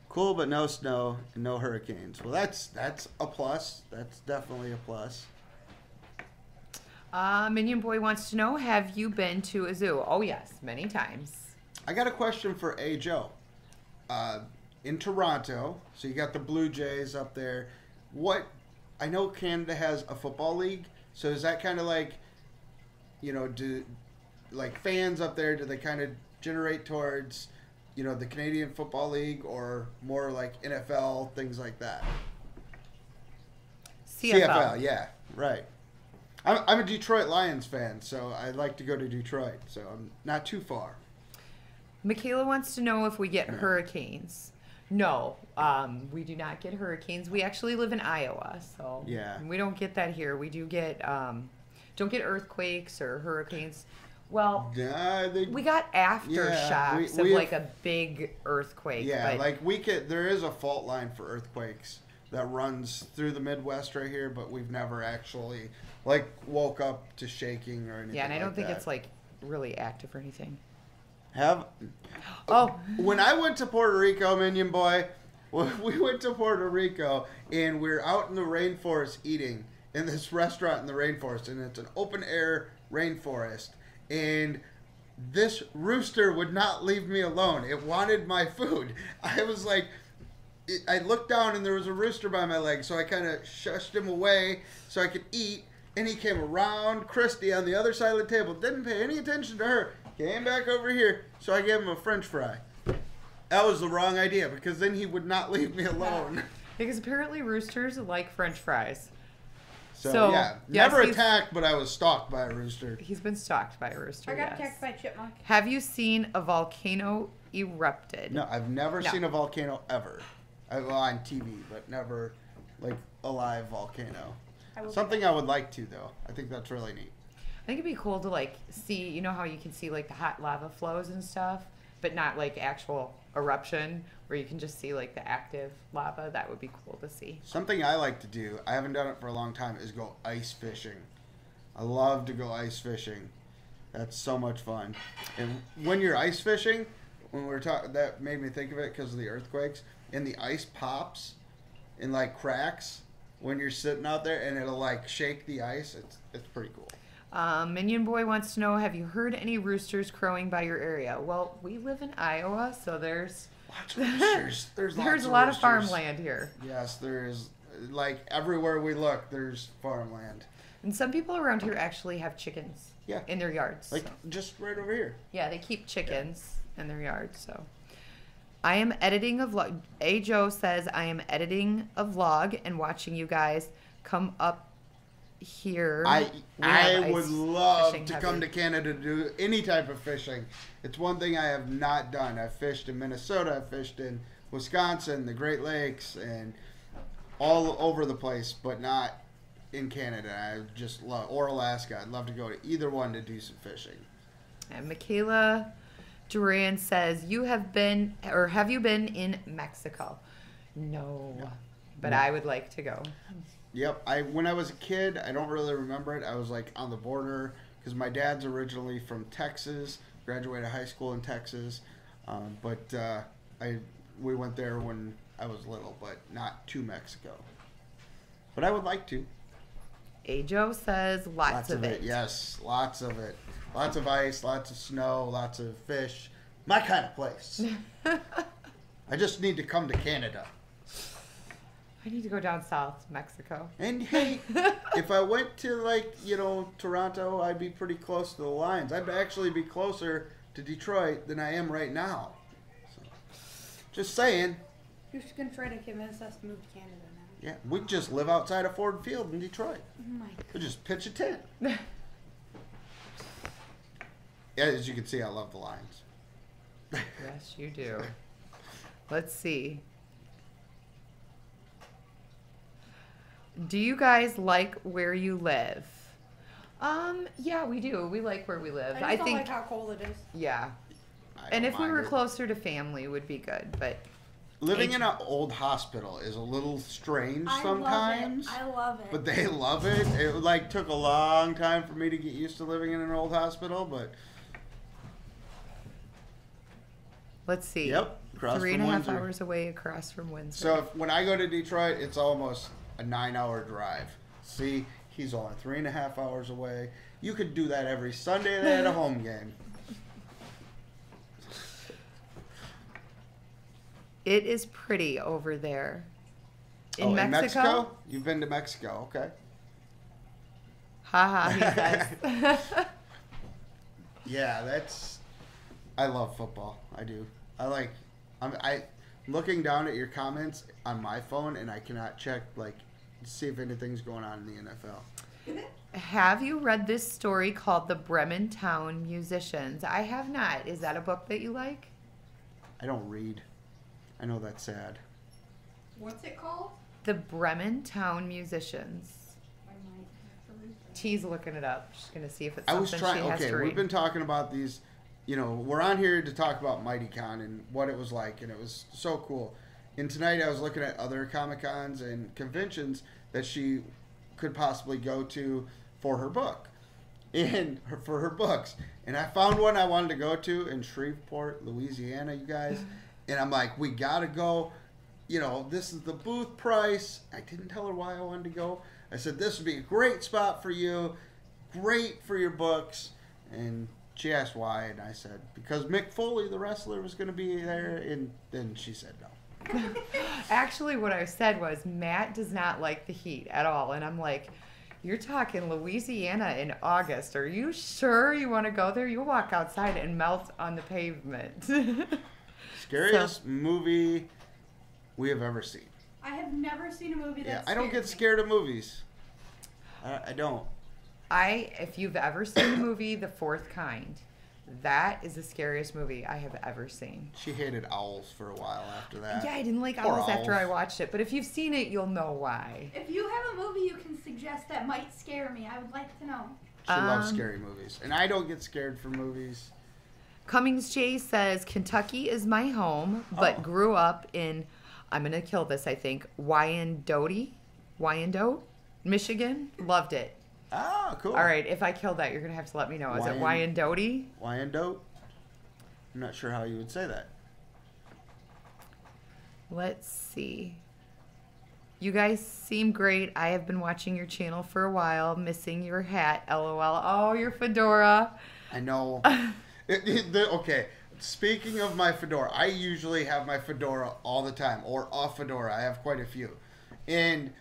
A: Cool, but no snow and no hurricanes. Well, that's a plus. That's definitely a plus.
B: Minion Boy wants to know, have you been to a zoo? Oh, yes, many times.
A: I got a question for A. Joe. In Toronto, so you got the Blue Jays up there. I know Canada has a football league, so is that kind of like, do like fans up there, do they kind of generate towards, the Canadian Football League or more like NFL, things like that? CFL, yeah, right. I'm a Detroit Lions fan, so I like to go to Detroit, so I'm not too far.
B: Michaela wants to know if we get hurricanes. No, we do not get hurricanes. We actually live in Iowa, so we don't get that here. We do get don't get earthquakes or hurricanes. Well, we got aftershocks of like a big earthquake.
A: Yeah, but there is a fault line for earthquakes that runs through the Midwest right here, but we've never actually woke up to shaking or anything.
B: Yeah, and I don't think it's really active or anything.
A: When I went to Puerto Rico, Minion Boy, we went to Puerto Rico and we're out in the rainforest eating in this restaurant in the rainforest, and it's an open air rainforest, and this rooster would not leave me alone. It wanted my food. I was like, I looked down and there was a rooster by my leg, so I kind of shushed him away so I could eat, and he came around Christi on the other side of the table, didn't pay any attention to her, came back over here, so I gave him a French fry. That was the wrong idea, because then he would not leave me alone.
B: Because apparently roosters like French fries.
A: So yeah, never attacked, but I was stalked by a rooster.
B: He's been stalked by a rooster.
C: I got attacked by a chipmunk.
B: Have you seen a volcano erupted?
A: No, I've never seen a volcano ever. On TV, but never a live volcano. Something I would like to, though. I think that's really neat.
B: I think it'd be cool to see, you know how you can see the hot lava flows and stuff, but not actual eruption where you can just see the active lava. That would be cool to see.
A: Something I like to do, I haven't done it for a long time, is go ice fishing. I love to go ice fishing. That's so much fun. And when you're ice fishing, when we're talking, that made me think of it because of the earthquakes, and the ice pops and cracks when you're sitting out there, and it'll shake the ice. It's pretty cool.
B: Minion Boy wants to know, have you heard any roosters crowing by your area? Well, we live in Iowa, so there's
A: lots of roosters.
B: There's a lot of farmland here.
A: Yes, there is. Like everywhere we look, there's farmland.
B: And some people around here actually have chickens in their yards.
A: Like just right over here.
B: Yeah, they keep chickens in their yards. So I am editing a vlog. A. Joe says, I am editing a vlog and watching you guys come up here.
A: I would love to come to Canada to do any type of fishing. It's one thing I have not done. I've fished in Minnesota, I've fished in Wisconsin, the Great Lakes, and all over the place, but not in Canada. I just love, or Alaska. I'd love to go to either one to do some fishing.
B: And Michaela Duran says, have you been in Mexico? No. But I would like to go.
A: Yep. When I was a kid, I don't really remember it. I was like on the border because my dad's originally from Texas, graduated high school in Texas, but we went there when I was little, but not to Mexico. But I would like to.
B: Ajo says lots of it.
A: Yes, lots of it. Lots of ice, lots of snow, lots of fish. My kind of place. I just need to come to Canada.
B: I need to go down south to Mexico.
A: And hey, if I went to Toronto, I'd be pretty close to the lines. I'd actually be closer to Detroit than I am right now. So, just saying.
C: You're just going to try to convince us to move to Canada now.
A: Yeah, we just live outside of Ford Field in Detroit.
C: Oh my God.
A: We'll just pitch a tent. Yeah, as you can see, I love the Lions.
B: Yes, you do. Let's see. Do you guys like where you live? Yeah, we do. We like where we live.
C: I don't like how cold it is.
B: Yeah. And if we were closer to family, would be good. But
A: living in an old hospital is a little strange sometimes.
C: I love it.
A: But they love it. It took a long time for me to get used to living in an old hospital, but
B: let's see.
A: Yep.
B: 3.5 hours away across from Windsor.
A: So when I go to Detroit, it's almost a 9-hour drive. See, he's only 3.5 hours away. You could do that every Sunday they had a home game.
B: It is pretty over there. In
A: In
B: Mexico?
A: Mexico? You've been to Mexico, okay.
B: Haha, he says.
A: Yeah, I love football. I do. I looking down at your comments on my phone, and I cannot check, see if anything's going on in the NFL.
B: Have you read this story called The Bremerton Musicians? I have not. Is that a book that you like?
A: I don't read. I know that's sad.
C: What's it called?
B: The Bremerton Musicians.
C: I might have to read that.
B: T's looking it up. She's going to see if it's something she has to read.
A: We've been talking about these, we're on here to talk about MightyCon and what it was like, and it was so cool. And tonight I was looking at other Comic-Cons and conventions that she could possibly go to for her book. For her books. And I found one I wanted to go to in Shreveport, Louisiana, you guys. And I'm like, we got to go. This is the booth price. I didn't tell her why I wanted to go. I said, this would be a great spot for you. Great for your books. And she asked why. And I said, because Mick Foley, the wrestler, was going to be there. And then she said no.
B: Actually, what I said was, Matt does not like the heat at all. And I'm like, you're talking Louisiana in August. Are you sure you want to go there? You'll walk outside and melt on the pavement.
A: Scariest movie we have ever seen.
C: I have never seen a movie that's
A: I don't get scared of movies. I don't.
B: If you've ever seen the movie The Fourth Kind, that is the scariest movie I have ever seen.
A: She hated owls for a while after that.
B: Yeah, I didn't like owls after I watched it, but if you've seen it, you'll know why.
C: If you have a movie you can suggest that might scare me, I would like to know.
A: She loves scary movies, and I don't get scared for movies.
B: Cummings J says, Kentucky is my home, but grew up in, I'm going to kill this, I think, Wyandotte, Michigan. Loved it.
A: Oh, cool.
B: All right, if I kill that, you're going to have to let me know. Is it Wyandotte?
A: Wyandotte? I'm not sure how you would say that.
B: Let's see. You guys seem great. I have been watching your channel for a while. Missing your hat, LOL. Oh, your fedora.
A: I know. Okay, speaking of my fedora, I usually have my fedora all the time, or a fedora. I have quite a few. And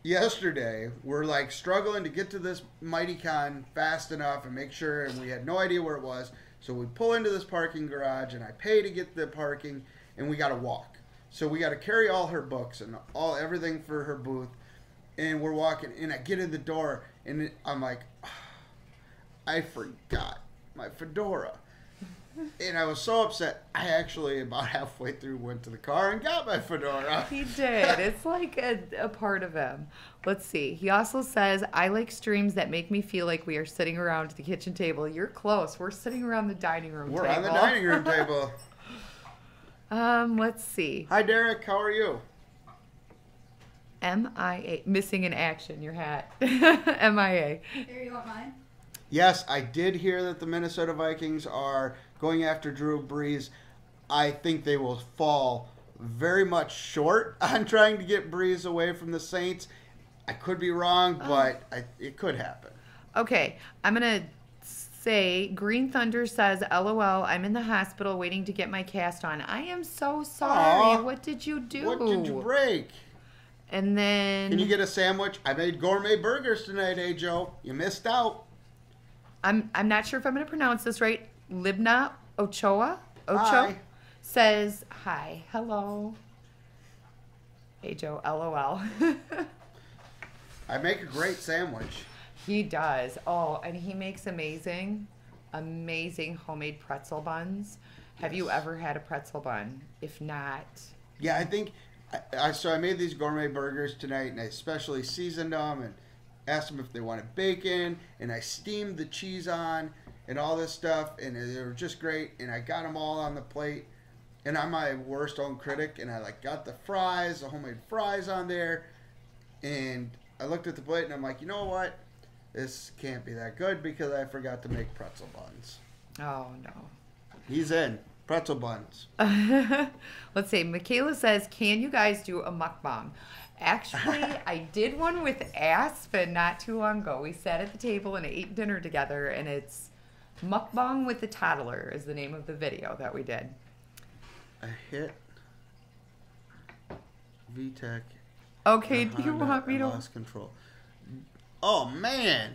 A: yesterday, we're like struggling to get to this Mighty Con fast enough and make sure, and we had no idea where it was. So we pull into this parking garage, and I pay to get the parking, and we got to walk. So we got to carry all her books and everything for her booth, and we're walking, and I get in the door, and I'm like, I forgot my fedora. And I was so upset, I actually about halfway through went to the car and got my fedora.
B: He did. It's like a part of him. Let's see. He also says, I like streams that make me feel like we are sitting around the kitchen table. You're close. We're sitting around the dining room table.
A: We're on the dining room table.
B: Let's see.
A: Hi, Derek. How are you?
B: MIA. Missing in action, your hat. MIA.
C: Here, you want mine?
A: Yes, I did hear that the Minnesota Vikings are going after Drew Brees. I think they will fall very much short on trying to get Brees away from the Saints. I could be wrong, but it could happen.
B: Okay, I'm going to say Green Thunder says, LOL, I'm in the hospital waiting to get my cast on. I am so sorry.
A: Aww.
B: What did you do?
A: What did you break?
B: And then...
A: Can you get a sandwich? I made gourmet burgers tonight, Joe. You missed out.
B: I'm not sure if I'm going to pronounce this right. Libna Ochoa
A: Hi.
B: says, hi, hello. Hey, Joe, LOL.
A: I make a great sandwich.
B: He does. Oh, and he makes amazing homemade pretzel buns. Have you ever had a pretzel bun? If not...
A: Yeah, I think... So I made these gourmet burgers tonight, and I specially seasoned them and asked them if they wanted bacon, and I steamed the cheese on and all this stuff, and they were just great, and I got them all on the plate, and I'm my worst own critic, and I got the fries, the homemade fries on there, and I looked at the plate, and I'm like, you know what? This can't be that good because I forgot to make pretzel buns.
B: Oh, no.
A: He's in. Pretzel buns.
B: Let's see. Michaela says, can you guys do a mukbang? Actually, I did one with Aspen not too long ago. We sat at the table and ate dinner together, and it's Mukbang with the Toddler is the name of the video that we did.
A: I hit VTech.
B: Okay, do you want me to...
A: Lost control. Oh, man.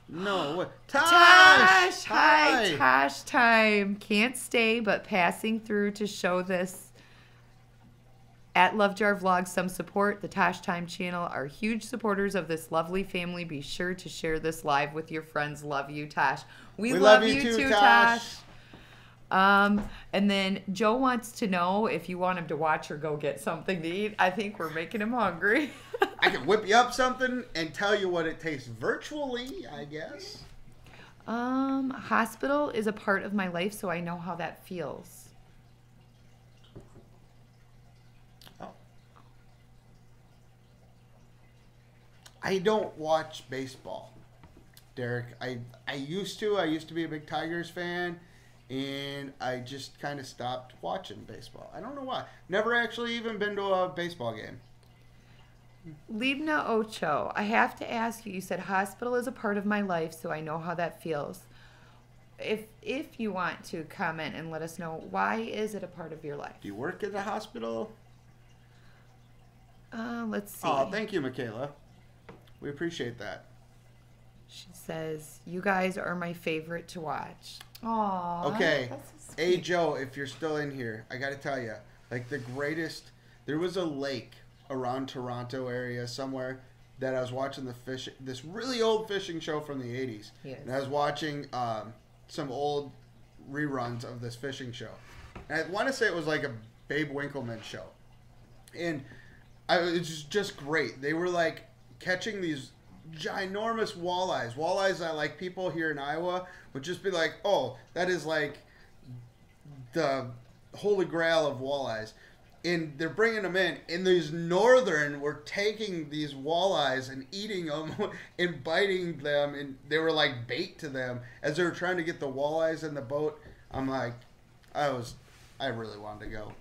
A: No, what?
B: Tosh! Hi, Tosh time. Can't stay, but passing through to show this at Lovejar Vlogs some support. The Tosh Time channel are huge supporters of this lovely family. Be sure to share this live with your friends. Love you, Tosh. We love you too, Tosh. And then Joe wants to know if you want him to watch or go get something to eat. I think we're making him hungry.
A: I can whip you up something and tell you what it tastes virtually, I guess.
B: Hospital is a part of my life, so I know how that feels.
A: Oh. I don't watch baseball, Derek. I used to. I used to be a big Tigers fan, and I just kind of stopped watching baseball. I don't know why. Never actually even been to a baseball game.
B: Libna Ocho, I have to ask you, you said hospital is a part of my life, so I know how that feels. If you want to comment and let us know, why is it a part of your life?
A: Do you work at the hospital?
B: Let's see.
A: Oh, thank you, Michaela. We appreciate that.
B: She says, you guys are my favorite to watch. Aww.
A: Okay.
B: That's so sweet.
A: Hey, Joe, if you're still in here, I got to tell you, the greatest, there was a lake around Toronto area somewhere that I was watching this really old fishing show from the 80s.
B: Yes.
A: And I was watching some old reruns of this fishing show. And I want to say it was like a Babe Winkleman show. And it was just great. They were catching these ginormous walleyes. Walleyes that people here in Iowa would just be like, oh, that is the holy grail of walleyes. And they're bringing them in, and these northern were taking these walleyes and eating them and biting them, and they were like bait to them as they were trying to get the walleyes in the boat. I'm like, I really wanted to go.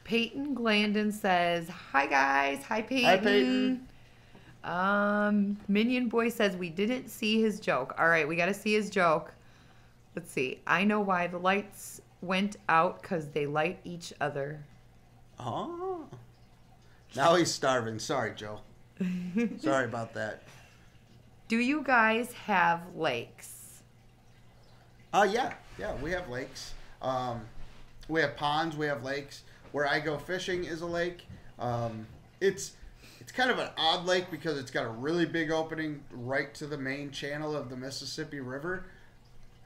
B: Peyton Glandon says, hi guys. Hi Peyton.
A: Hi, Peyton.
B: Minion Boy says we didn't see his joke. All right, we got to see his joke. Let's see. I know why the lights went out because they light each other.
A: Oh. Now he's starving. Sorry, Joe. Sorry about that.
B: Do you guys have lakes?
A: Yeah, we have lakes. We have ponds, we have lakes. Where I go fishing is a lake. It's kind of an odd lake because it's got a really big opening right to the main channel of the Mississippi River,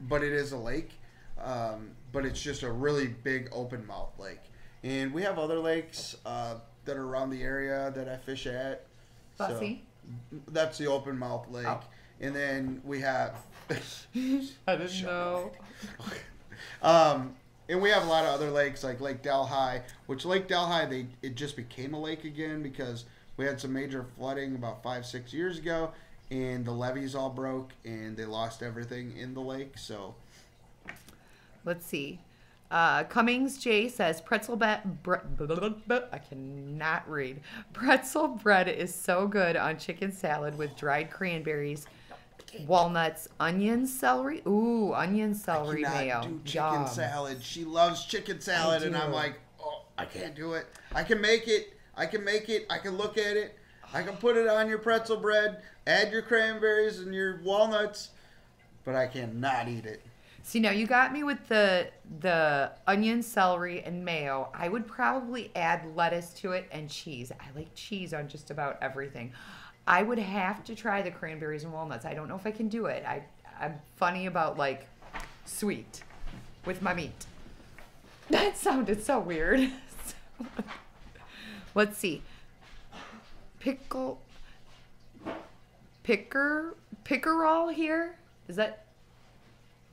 A: but it is a lake. But it's just a really big open mouth lake. And we have other lakes that are around the area that I fish at.
B: Bussy?
A: So that's the open mouth lake.
B: Oh.
A: And then we have...
B: I didn't know.
A: And we have a lot of other lakes like Lake Delhi, which Lake Delhi, it just became a lake again because we had some major flooding about 5-6 years ago, and the levees all broke, and they lost everything in the lake. So,
B: let's see. Cummings J says I cannot read. Pretzel bread is so good on chicken salad with dried cranberries, walnuts, onion, celery. Ooh, onion, celery,
A: I
B: mayo.
A: cannot do chicken salad. She loves chicken salad, and I'm like, oh, I can't do it. I can make it. I can look at it. I can put it on your pretzel bread, add your cranberries and your walnuts, but I cannot eat it.
B: See, now you got me with the onion, celery, and mayo. I would probably add lettuce to it and cheese. I like cheese on just about everything. I would have to try the cranberries and walnuts. I don't know if I can do it. I'm funny about, like, sweet with my meat. That sounded so weird. Let's see. Pickerel here? Is that...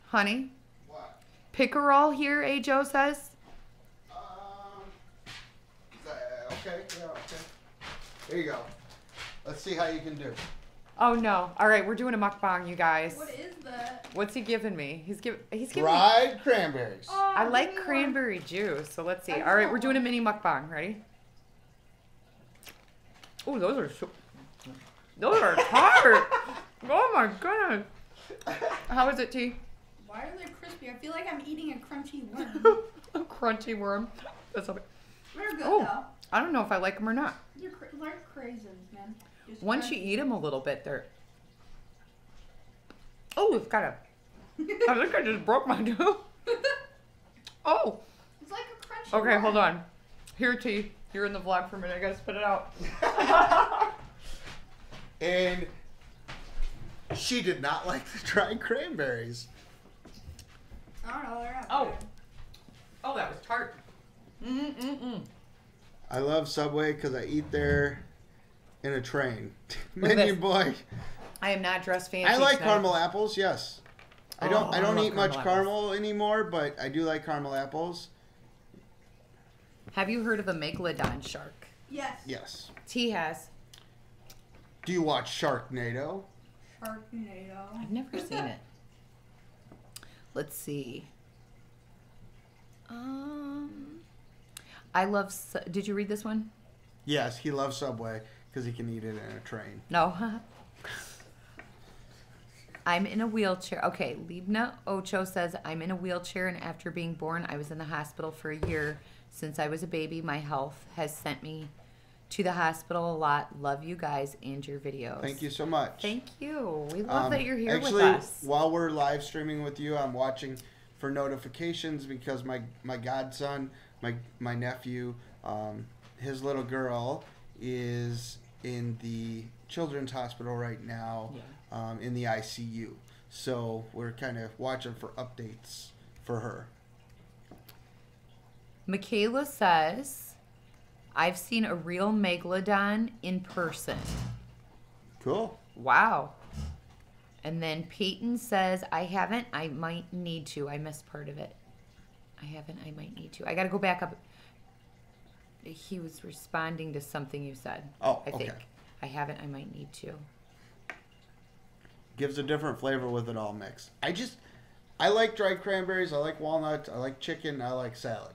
B: Honey?
A: What?
B: Pickerel here, A. Joe says.
A: Okay, yeah, okay. There you go. Let's see how you can do.
B: Oh no! All right, we're doing a mukbang, you guys.
C: What is that?
B: What's he giving me? He's giving
A: dried cranberries.
C: Oh,
B: I like cranberry juice, so let's see. All right, we're doing a mini mukbang. Ready? Oh, those are hard. Oh my goodness. How is it, T?
C: Why are they crispy? I feel like I'm eating a crunchy worm.
B: A crunchy worm. That's okay.
C: They're good
B: Oh,
C: though.
B: I don't know if I like them or not.
C: They're like craisins, man. Just
B: Once you
C: crunchy.
B: eat them a little bit, they're... Oh, it's got a... I think I just broke my tooth. Oh.
C: It's like a crunchy
B: Okay,
C: worm.
B: hold on. Here, T. You're in the vlog for a minute. I gotta spit it out.
A: And she did not like the dried cranberries.
C: I don't know. They're not
B: Oh.
C: good.
B: Oh, that was tart.
A: I love Subway because I eat there in a train.
B: Look at
A: Minion
B: this.
A: Boy.
B: I am not dressed fancy.
A: I like
B: tonight.
A: caramel apples, yes. I
B: Oh, I
A: don't
B: love
A: eat much
B: caramel
A: caramel anymore, but I do like caramel apples.
B: Have you heard of a megalodon shark?
C: Yes.
A: Yes.
B: T has.
A: Do you watch Sharknado?
C: Sharknado.
B: I've never seen it. Let's see. I love... Did you read this one?
A: Yes, he loves Subway because he can eat it in a train.
B: No. I'm in a wheelchair. Okay, Libna Ocho says, I'm in a wheelchair, and after being born, I was in the hospital for a year. Since I was a baby, my health has sent me to the hospital a lot. Love you guys and your videos.
A: Thank you so much.
B: Thank you. We love that you're here
A: actually,
B: with us.
A: while we're live streaming with you, I'm watching for notifications because my godson, my nephew, his little girl is in the children's hospital right now, in the ICU. So we're kind of watching for updates for her.
B: Michaela says, I've seen a real megalodon in person.
A: Cool.
B: Wow. And then Peyton says, I haven't. I might need to. I missed part of it. I haven't. I might need to. I got to go back up. He was responding to something you said.
A: Oh,
B: I think.
A: okay.
B: I haven't. I might need to.
A: Gives a different flavor with it all mixed. I like dried cranberries. I like walnuts. I like chicken. I like salad.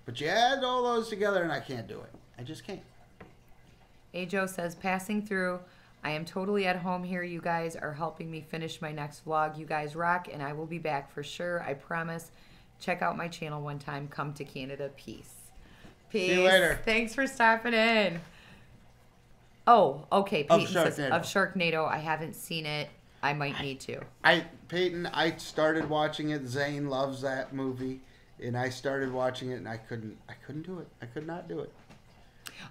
A: But you add all those together, and I can't do it. I just can't.
B: Ajo says, passing through. I am totally at home here. You guys are helping me finish my next vlog. You guys rock, and I will be back for sure. I promise. Check out my channel one time. Come to Canada. Peace. Peace.
A: See you later.
B: Thanks for stopping in. Oh, okay. Peyton says,
A: Sharknado.
B: of Sharknado. I haven't seen it. I might need to.
A: Peyton, I started watching it. Zane loves that movie, and I started watching it, and I couldn't do it. I could not do it.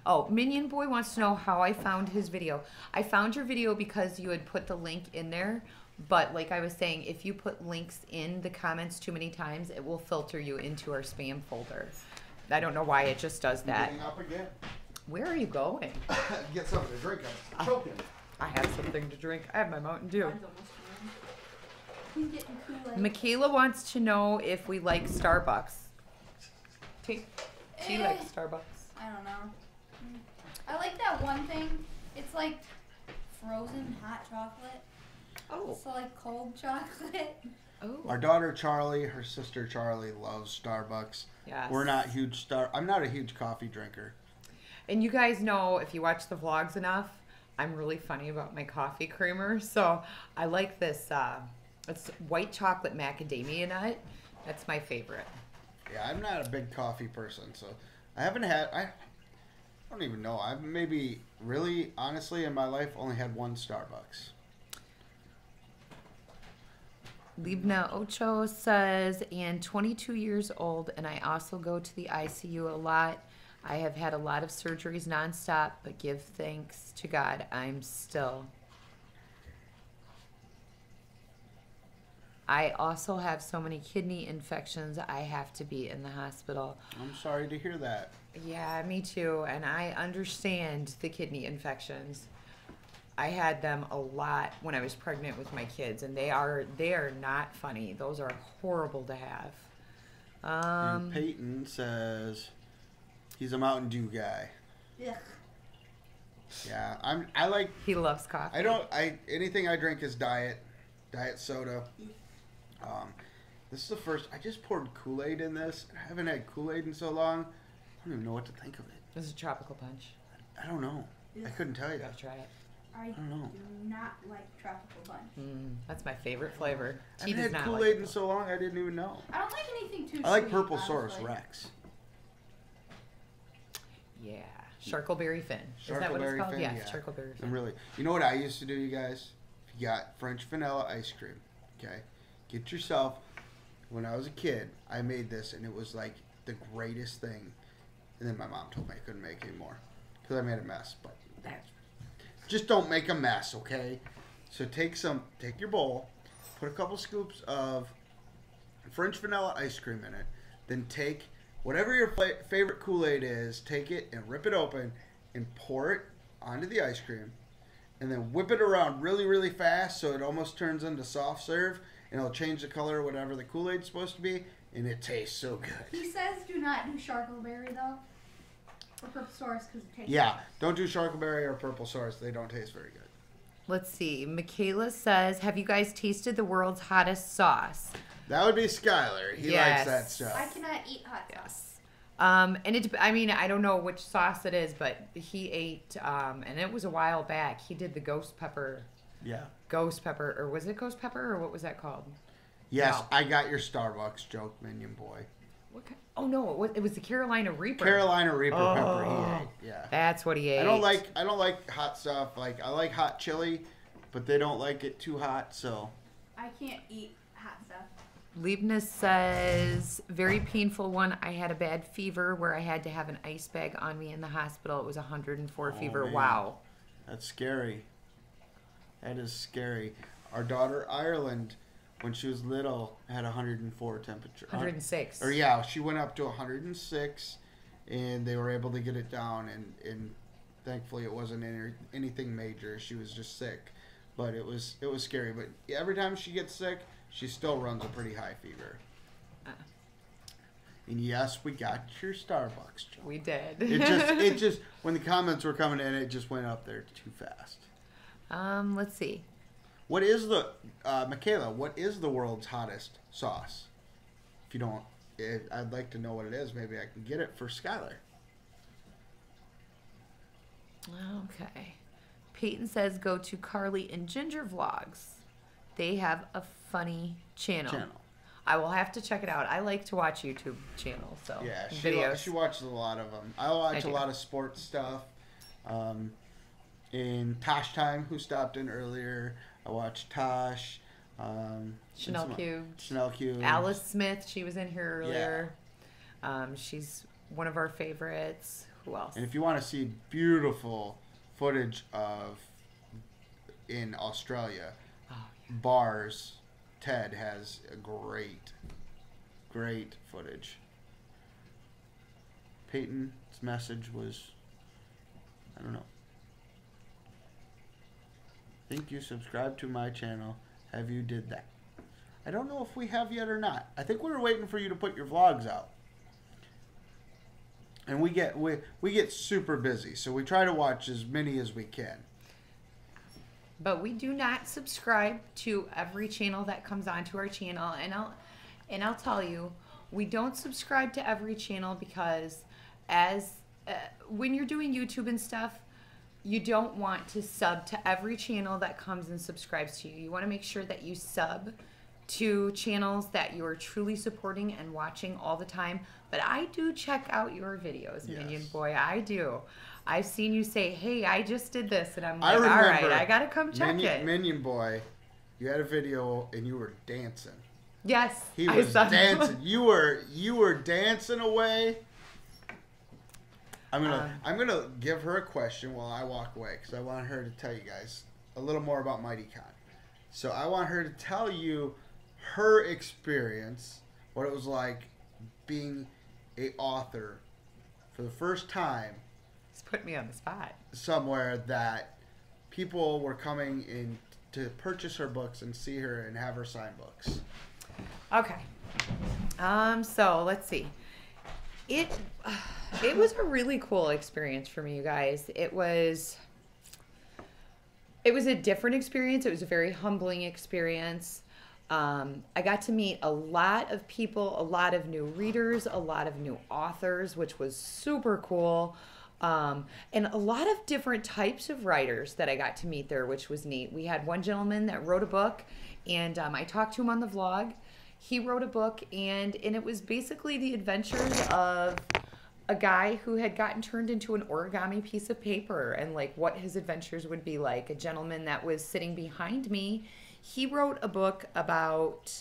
B: Oh, Minion Boy wants to know how I found his video. I found your video because you had put the link in there. But like I was saying, if you put links in the comments too many times, it will filter you into our spam folder. I don't know why it just does that.
A: Getting up again.
B: Where are you going?
A: Get something to drink. I'm choking.
B: I have something to drink. I have my Mountain Dew.
C: Mine's almost done. Who's getting KoolAid?
B: Michaela wants to know if we like Starbucks. She likes Starbucks.
C: I don't know. I like that one thing. It's like frozen hot chocolate.
B: Oh.
C: So like cold chocolate.
B: Oh.
A: Our daughter Charlie, her sister Charlie loves Starbucks.
B: Yes.
A: I'm not a huge coffee drinker.
B: And you guys know, if you watch the vlogs enough, I'm really funny about my coffee creamer. So I like this. It's white chocolate macadamia nut. That's my favorite.
A: Yeah, I'm not a big coffee person, so I haven't had. I don't even know. I've maybe really, honestly, in my life, only had one Starbucks.
B: Libna Ocho says, and 22 years old, and I also go to the ICU a lot. I have had a lot of surgeries nonstop, but give thanks to God, I'm still. I also have so many kidney infections, I have to be in the hospital.
A: I'm sorry to hear that.
B: Yeah, me too, and I understand the kidney infections. I had them a lot when I was pregnant with my kids, and they are not funny. Those are horrible to have.
A: And Peyton says he's a Mountain Dew guy.
C: Ugh.
A: Yeah, I like.
B: He loves coffee.
A: Anything I drink is diet soda. This is the first. I just poured KoolAid in this. I haven't had KoolAid in so long. I don't even know what to think of it.
B: This is a tropical punch.
A: I don't know. I couldn't tell you.
B: You gotta try it.
C: I
A: don't know.
C: do not like tropical punch.
B: That's my favorite flavor.
A: I haven't had KoolAid in so long. I didn't even know.
C: I don't like anything too
A: I like
C: sweet,
A: Purple Source
C: honestly.
A: Rex.
B: Yeah, Charcoalberry Fin. Is that what it's called?
A: Fin,
B: Yeah,
A: yeah.
B: Charcoalberry Fin.
A: I'm really. You know what I used to do, you guys? If you got French vanilla ice cream, okay, get yourself. When I was a kid, I made this, and it was like the greatest thing. And then my mom told me I couldn't make it anymore because I made a mess. But just don't make a mess, okay? So take your bowl, put a couple scoops of French vanilla ice cream in it, then take whatever your favorite KoolAid is, take it and rip it open and pour it onto the ice cream, and then whip it around really, really fast so it almost turns into soft serve, and it'll change the color of whatever the KoolAid's supposed to be, and it tastes so good.
C: He says do not do Charcoalberry though. Or Purple Source because it tastes
A: Yeah, don't do Charcoalberry or Purple Source. They don't taste very good.
B: Let's see. Michaela says, have you guys tasted the world's hottest sauce?
A: That would be Skylur. He likes that stuff.
C: I cannot eat hot sauce.
B: And I don't know which sauce it is, but he ate, and it was a while back. He did the ghost pepper.
A: Yeah.
B: Ghost pepper, or was it ghost pepper, or what was that called?
A: Yes,
B: No.
A: I got your Starbucks joke, Minion Boy.
B: What kind? Oh no, it was the Carolina Reaper.
A: Carolina Reaper pepper he ate. Yeah.
B: That's what he ate.
A: I don't like hot stuff. Like I like hot chili, but they don't like it too hot, so.
C: I can't eat hot stuff.
B: Leibniz says, very painful one. I had a bad fever where I had to have an ice bag on me in the hospital. It was 104 fever.
A: Man.
B: Wow.
A: That's scary. That is scary. Our daughter Ireland, when she was little, had 104 temperature.
B: 106.
A: Or yeah, she went up to 106, and they were able to get it down, and thankfully it wasn't anything major. She was just sick, but it was scary. But every time she gets sick, she still runs a pretty high fever. And yes, we got your Starbucks joke.
B: We did.
A: It just when the comments were coming in, it just went up there too fast.
B: Let's see.
A: What is the Michaela? What is the world's hottest sauce? If you don't I'd like to know what it is. Maybe I can get it for Skylur.
B: Okay. Peyton says go to Carly and Ginger Vlogs. They have a funny channel. I will have to check it out. I like to watch YouTube channels, so
A: yeah,
B: videos.
A: She watches a lot of them. I watch a lot of sports stuff. In Tosh Time, who stopped in earlier, I watched Tosh.
B: Chanel Cube. Alice Smith, she was in here earlier. Yeah. She's one of our favorites. Who else?
A: And if you want to see beautiful footage of in Australia, bars, Ted has a great footage. Peyton's message was, I don't know. Think you subscribed to my channel. Have you did that? I don't know if we have yet or not. I think we were waiting for you to put your vlogs out. And we get super busy, so we try to watch as many as we can.
B: But we do not subscribe to every channel that comes onto our channel, and I'll tell you, we don't subscribe to every channel because when you're doing YouTube and stuff, you don't want to sub to every channel that comes and subscribes to you. You want to make sure that you sub to channels that you're truly supporting and watching all the time. But I do check out your videos, yes. Minion Boy. I do. I've seen you say, hey, I just did this. And I'm like, all right, I got to come check it.
A: Minion Boy, you had a video and you were dancing.
B: Yes.
A: He was dancing. You were dancing away. I'm gonna give her a question while I walk away because I want her to tell you guys a little more about MightyCon. So I want her to tell you her experience, what it was like being a author for the first time.
B: It's put me on the spot. Somewhere
A: that people were coming in to purchase her books and see her and have her sign books.
B: Okay. So let's see. It was a really cool experience for me, you guys. It was a different experience. It was a very humbling experience. I got to meet a lot of people, a lot of new readers, a lot of new authors, which was super cool. And a lot of different types of writers that I got to meet there, which was neat. We had one gentleman that wrote a book, and I talked to him on the vlog. He wrote a book, and it was basically the adventures of a guy who had gotten turned into an origami piece of paper and like what his adventures would be like. A gentleman that was sitting behind me, he wrote a book about,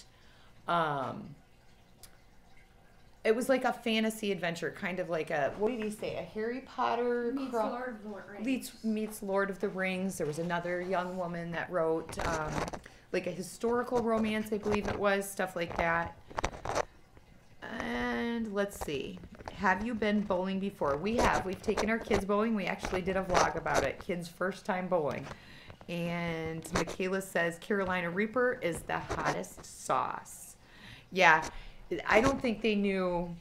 B: it was like a fantasy adventure, kind of like a, what did he say? A Harry Potter meets Lord of the Rings. There was another young woman that wrote, like a historical romance, I believe it was, stuff like that. And let's see. Have you been bowling before? We have. We've taken our kids bowling. We actually did a vlog about it. Kids' first time bowling. And Michaela says Carolina Reaper is the hottest sauce. Yeah. I don't think they knew,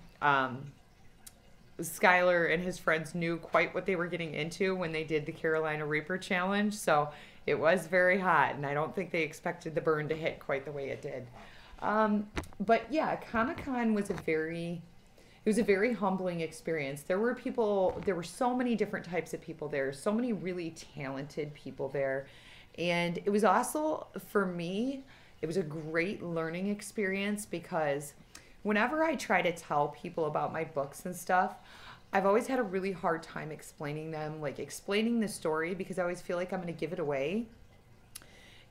B: Skylur and his friends knew quite what they were getting into when they did the Carolina Reaper challenge. So it was very hot, and I don't think they expected the burn to hit quite the way it did. But yeah, Comic-Con was a very humbling experience. There were so many different types of people there, so many really talented people there. And it was also, for me, it was a great learning experience because whenever I try to tell people about my books and stuff, I've always had a really hard time explaining them, like explaining the story, because I always feel like I'm going to give it away.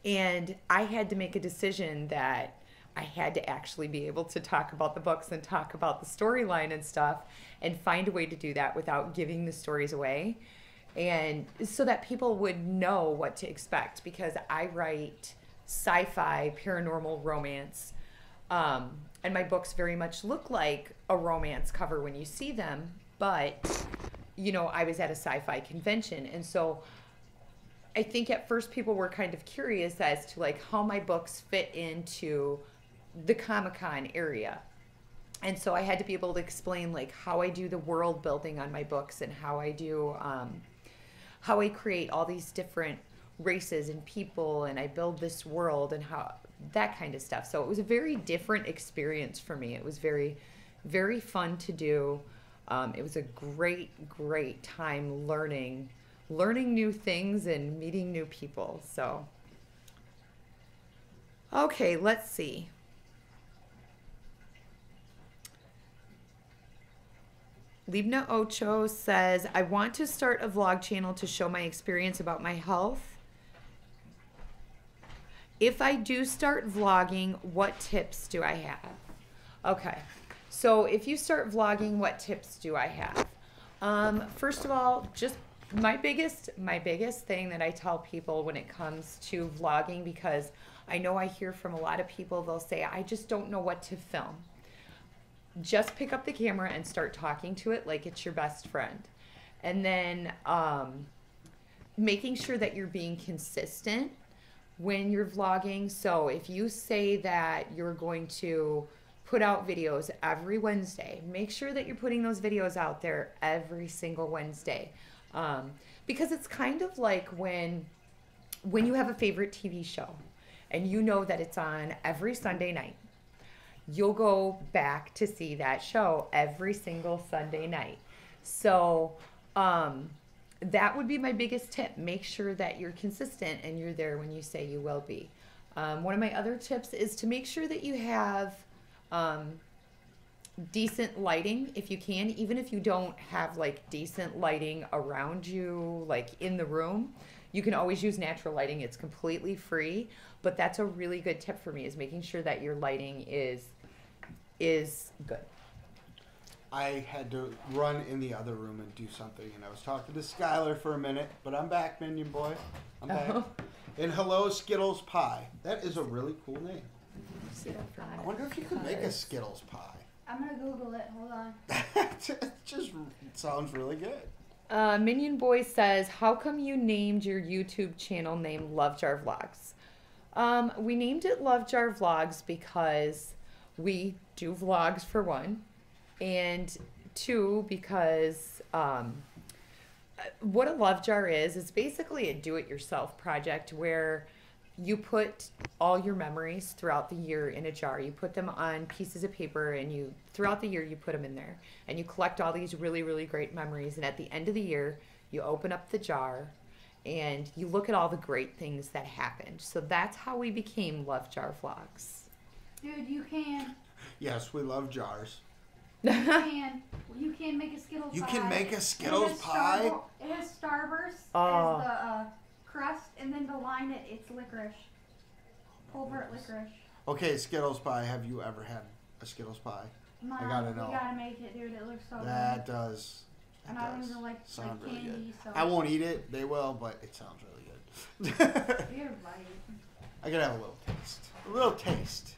B: And I had to make a decision that I had to actually be able to talk about the books and talk about the storyline and stuff and find a way to do that without giving the stories away. And so that people would know what to expect, because I write sci-fi, paranormal romance, and my books very much look like a romance cover when you see them. But, you know, I was at a sci-fi convention, and so I think at first people were kind of curious as to like how my books fit into the Comic-Con area. And so I had to be able to explain like how I do the world building on my books and how I do, how I create all these different races and people, and I build this world and how that kind of stuff. So it was a very different experience for me. It was very very fun to do. It was a great time learning new things and meeting new people. So, okay, let's see. Libna Ocho says, I want to start a vlog channel to show my experience about my health. If I do start vlogging, what tips do I have? Okay, so if you start vlogging, what tips do I have? First of all, just my biggest thing that I tell people when it comes to vlogging, because I know I hear from a lot of people, they'll say, I just don't know what to film. Just pick up the camera and start talking to it like it's your best friend. And then making sure that you're being consistent when you're vlogging. So if you say that you're going to put out videos every Wednesday, make sure that you're putting those videos out there every single Wednesday. Because it's kind of like when you have a favorite TV show and you know that it's on every Sunday night. You'll go back to see that show every single Sunday night. So that would be my biggest tip. Make sure that you're consistent and you're there when you say you will be. One of my other tips is to make sure that you have decent lighting if you can, even if you don't have like decent lighting around you, like in the room. You can always use natural lighting. It's completely free, but that's a really good tip for me, is making sure that your lighting is good.
A: I had to run in the other room and do something, and I was talking to Skylur for a minute, but I'm back, Minion Boy. I'm back. And hello, Skittles Pie. That is a really cool name. I wonder if you could make a Skittles pie.
C: I'm gonna Google it. Hold on.
A: It just sounds really good.
B: Minion Boy says, how come you named your YouTube channel name Love Jar Vlogs? We named it Love Jar Vlogs because we do vlogs, for one, and two, because what a love jar is basically a do-it-yourself project where you put all your memories throughout the year in a jar. You put them on pieces of paper, and throughout the year you put them in there, and you collect all these really great memories, and at the end of the year you open up the jar and you look at all the great things that happened. So that's how we became Love Jar Vlogs.
C: Dude, you can.
A: Yes, we love jars.
C: You can make a Skittles pie.
A: You can make a Skittles pie?
C: It has Starburst
B: Oh.
C: as the crust, and then to line it, it's licorice. Pulvered licorice.
A: Okay, Skittles pie. Have you ever had a Skittles pie?
C: Mom,
A: I gotta know.
C: We gotta make it, dude. It looks so
A: That
C: good.
A: does.
C: And I don't even like
A: really
C: candy,
A: good.
C: so.
A: I won't eat it. They will, but it sounds really good.
C: You're right.
A: I gotta have a little taste. A little taste.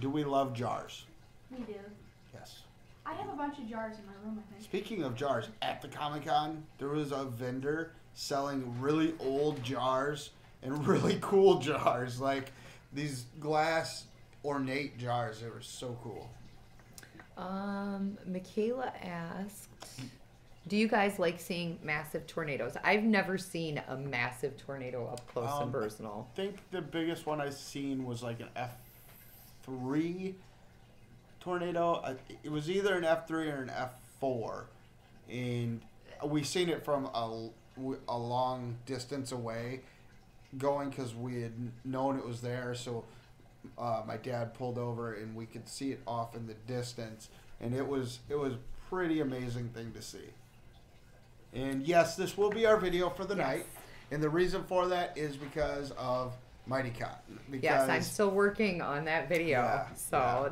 A: Do we love jars?
C: We do.
A: Yes.
C: I have a bunch of jars in my room, I think.
A: Speaking of jars, at the Comic-Con, there was a vendor selling really old jars and really cool jars. Like these glass ornate jars. They were so cool.
B: Michaela asked, do you guys like seeing massive tornadoes? I've never seen a massive tornado up close and personal.
A: I think the biggest one I've seen was like an F3 tornado. It was either an F3 or an F4. And we seen it from a long distance away going because we had known it was there. So my dad pulled over and we could see it off in the distance. And it was pretty amazing thing to see. And yes, this will be our video for the night. And the reason for that is because of Mighty Cotton.
B: Yes, I'm still working on that video.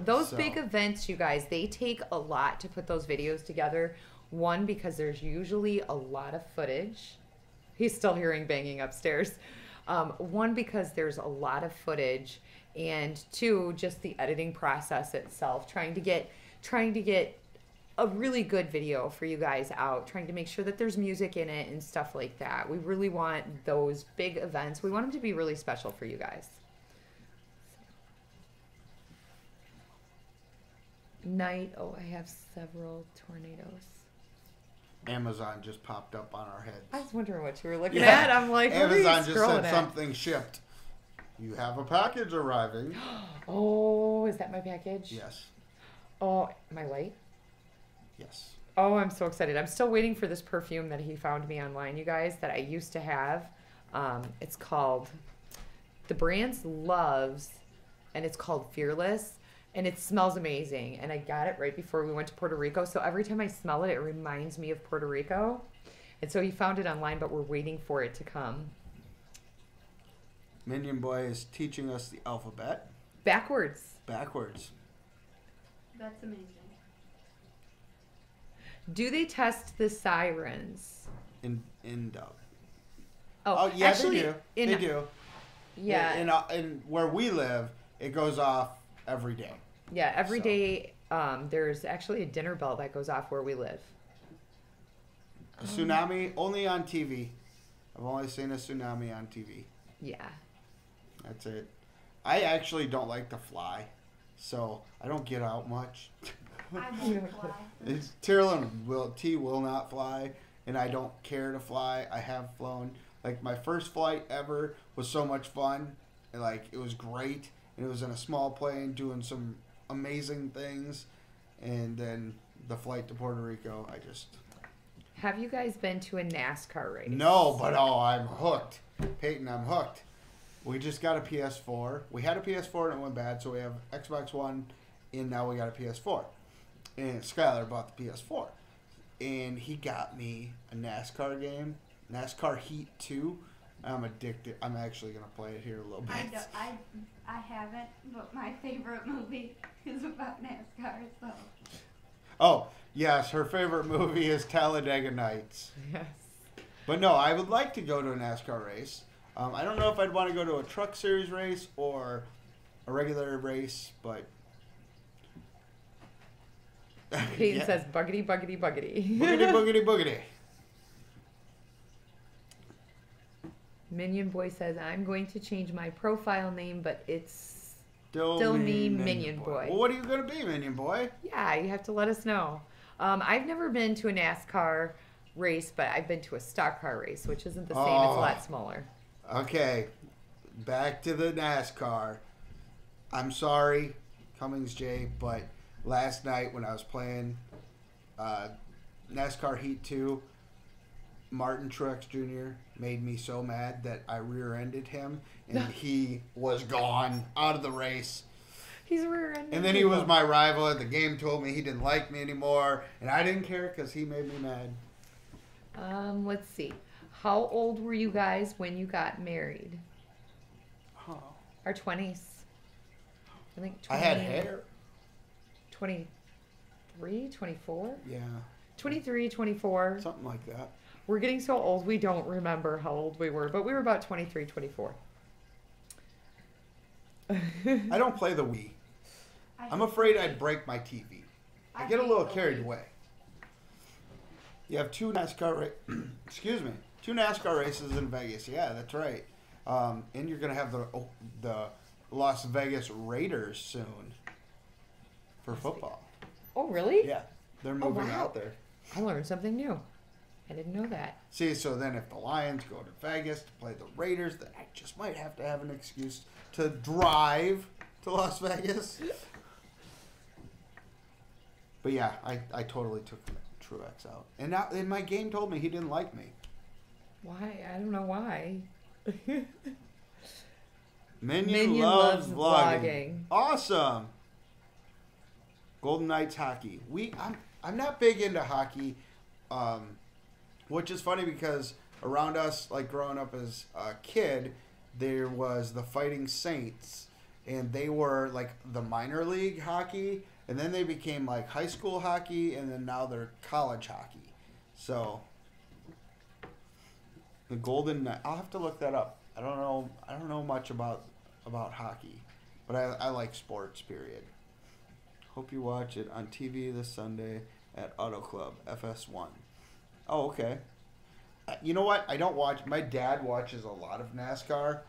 B: Those big events, you guys, they take a lot to put those videos together. One, because there's usually a lot of footage. He's still hearing banging upstairs. One, because there's a lot of footage. And two, just the editing process itself. Trying to get a really good video for you guys out, trying to make sure that there's music in it and stuff like that. We really want those big events. We want them to be really special for you guys. Night. Oh, I have several tornadoes.
A: Amazon just popped up on our heads.
B: I was wondering what you were looking at. I'm like,
A: Amazon just said something shipped. You have a package arriving.
B: Oh, is that my package?
A: Yes.
B: Oh, am I late?
A: Yes.
B: Oh, I'm so excited. I'm still waiting for this perfume that he found me online, you guys, that I used to have. It's called, the brand's Loves, and it's called Fearless, and it smells amazing. And I got it right before we went to Puerto Rico, so every time I smell it, it reminds me of Puerto Rico. And so he found it online, but we're waiting for it to come.
A: Minion Boy is teaching us the alphabet.
B: Backwards.
A: Backwards.
C: That's amazing.
B: Do they test the sirens?
A: In dub.
B: Oh,
A: yeah,
B: actually,
A: they do. They do.
B: Yeah.
A: In where we live, it goes off every day.
B: Yeah, every day. There's actually a dinner bell that goes off where we live.
A: A tsunami only on TV. I've only seen a tsunami on TV.
B: Yeah.
A: That's it. I actually don't like to fly, so I don't get out much.
C: I won't fly.
A: Tearlyn will not fly, and I don't care to fly. I have flown. Like, my first flight ever was so much fun. And, like, it was great. And it was in a small plane doing some amazing things. And then the flight to Puerto Rico, I just...
B: Have you guys been to a NASCAR race?
A: No, but I'm hooked. Peyton, I'm hooked. We just got a PS4. We had a PS4 and it went bad, so we have Xbox One, and now we got a PS4. And Skylur bought the PS4. And he got me a NASCAR game, NASCAR Heat 2. I'm addicted. I'm actually going to play it here a little bit.
C: I haven't, but my favorite movie is about NASCAR, so.
A: Oh, yes, her favorite movie is Talladega Nights.
B: Yes.
A: But no, I would like to go to a NASCAR race. I don't know if I'd want to go to a truck series race or a regular race, but...
B: Peyton says, buggity, buggity, buggity.
A: Boogity, boogity, boogity.
B: Minion Boy says, I'm going to change my profile name, but it's
A: Still
B: me, Minion Boy.
A: Well, what are you going to be, Minion Boy?
B: Yeah, you have to let us know. I've never been to a NASCAR race, but I've been to a stock car race, which isn't the same. It's a lot smaller.
A: Okay, back to the NASCAR. I'm sorry, Cummings J, but last night when I was playing NASCAR Heat 2, Martin Truex Jr. made me so mad that I rear-ended him, and he was gone out of the race.
B: He's rear-ended.
A: And then he was my rival, and the game told me he didn't like me anymore, and I didn't care because he made me mad.
B: Let's see. How old were you guys when you got married?
A: Oh.
B: Our 20s. I think 20,
A: I had hair.
B: 23, 24?
A: Yeah.
B: 23, 24.
A: Something like that.
B: We're getting so old we don't remember how old we were, but we were about 23, 24.
A: I don't play the Wii. I'm afraid I'd break my TV. I get a little carried away. You have two NASCAR two NASCAR races in Vegas. Yeah, that's right. And you're gonna have the Las Vegas Raiders soon for football.
B: Oh, really?
A: Yeah, they're moving
B: wow.
A: out there.
B: I learned something new. I didn't know that.
A: See, so then if the Lions go to Vegas to play the Raiders, then I just might have to have an excuse to drive to Las Vegas. But yeah, I totally took Truex out. And my game told me he didn't like me.
B: Why? I don't know why.
A: Minion loves vlogging. Awesome. Golden Knights hockey. I'm not big into hockey, which is funny because around us, like growing up as a kid, there was the Fighting Saints, and they were like the minor league hockey, and then they became like high school hockey, and then now they're college hockey. So the Golden Knights, I'll have to look that up. I don't know much about hockey, but I like sports, period. Hope you watch it on TV this Sunday at Auto Club, FS1. Oh, okay. You know what? I don't watch. My dad watches a lot of NASCAR,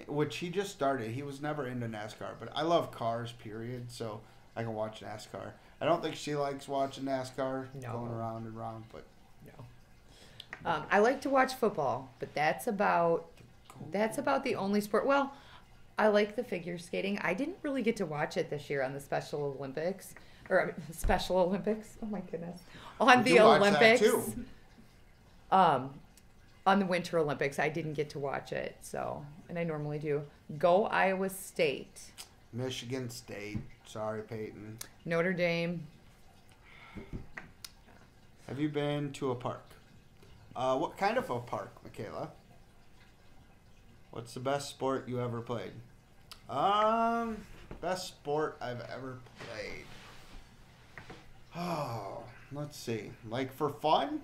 A: which he just started. He was never into NASCAR, but I love cars, period, so I can watch NASCAR. I don't think she likes watching NASCAR going around and around, but...
B: No. I like to watch football, but that's about the only sport. Well, I like the figure skating. I didn't really get to watch it this year on the Special Olympics. or Special Olympics. Oh my goodness. On
A: We
B: the
A: do watch that,
B: Olympics.
A: too.
B: On the Winter Olympics, I didn't get to watch it, so, and I normally do. Go Iowa State.
A: Michigan State. Sorry, Peyton.
B: Notre Dame.
A: Have you been to a park? What kind of a park, Michaela? What's the best sport you ever played? Best sport I've ever played. Oh, let's see. Like for fun,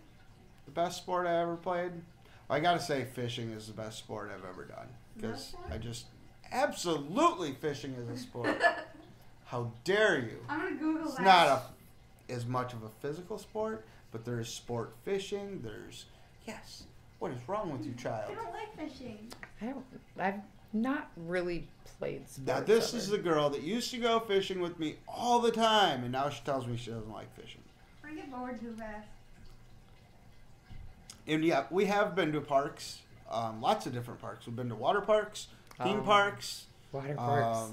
A: the best sport I ever played. I gotta say, fishing is the best sport I've ever done because I just absolutely fishing is a sport. How dare you?
C: I'm gonna Google
A: It's
C: that.
A: not as much of a physical sport, but there is sport fishing. There's yes. What is wrong with you,
C: I
A: child?
C: don't like fishing.
B: I've not really played sports.
A: Now this
B: ever.
A: is the girl that used to go fishing with me all the time, and now she tells me she doesn't like fishing.
C: I get bored too fast.
A: And yeah, we have been to parks, lots of different parks. We've been to water parks, theme parks.
B: Water parks.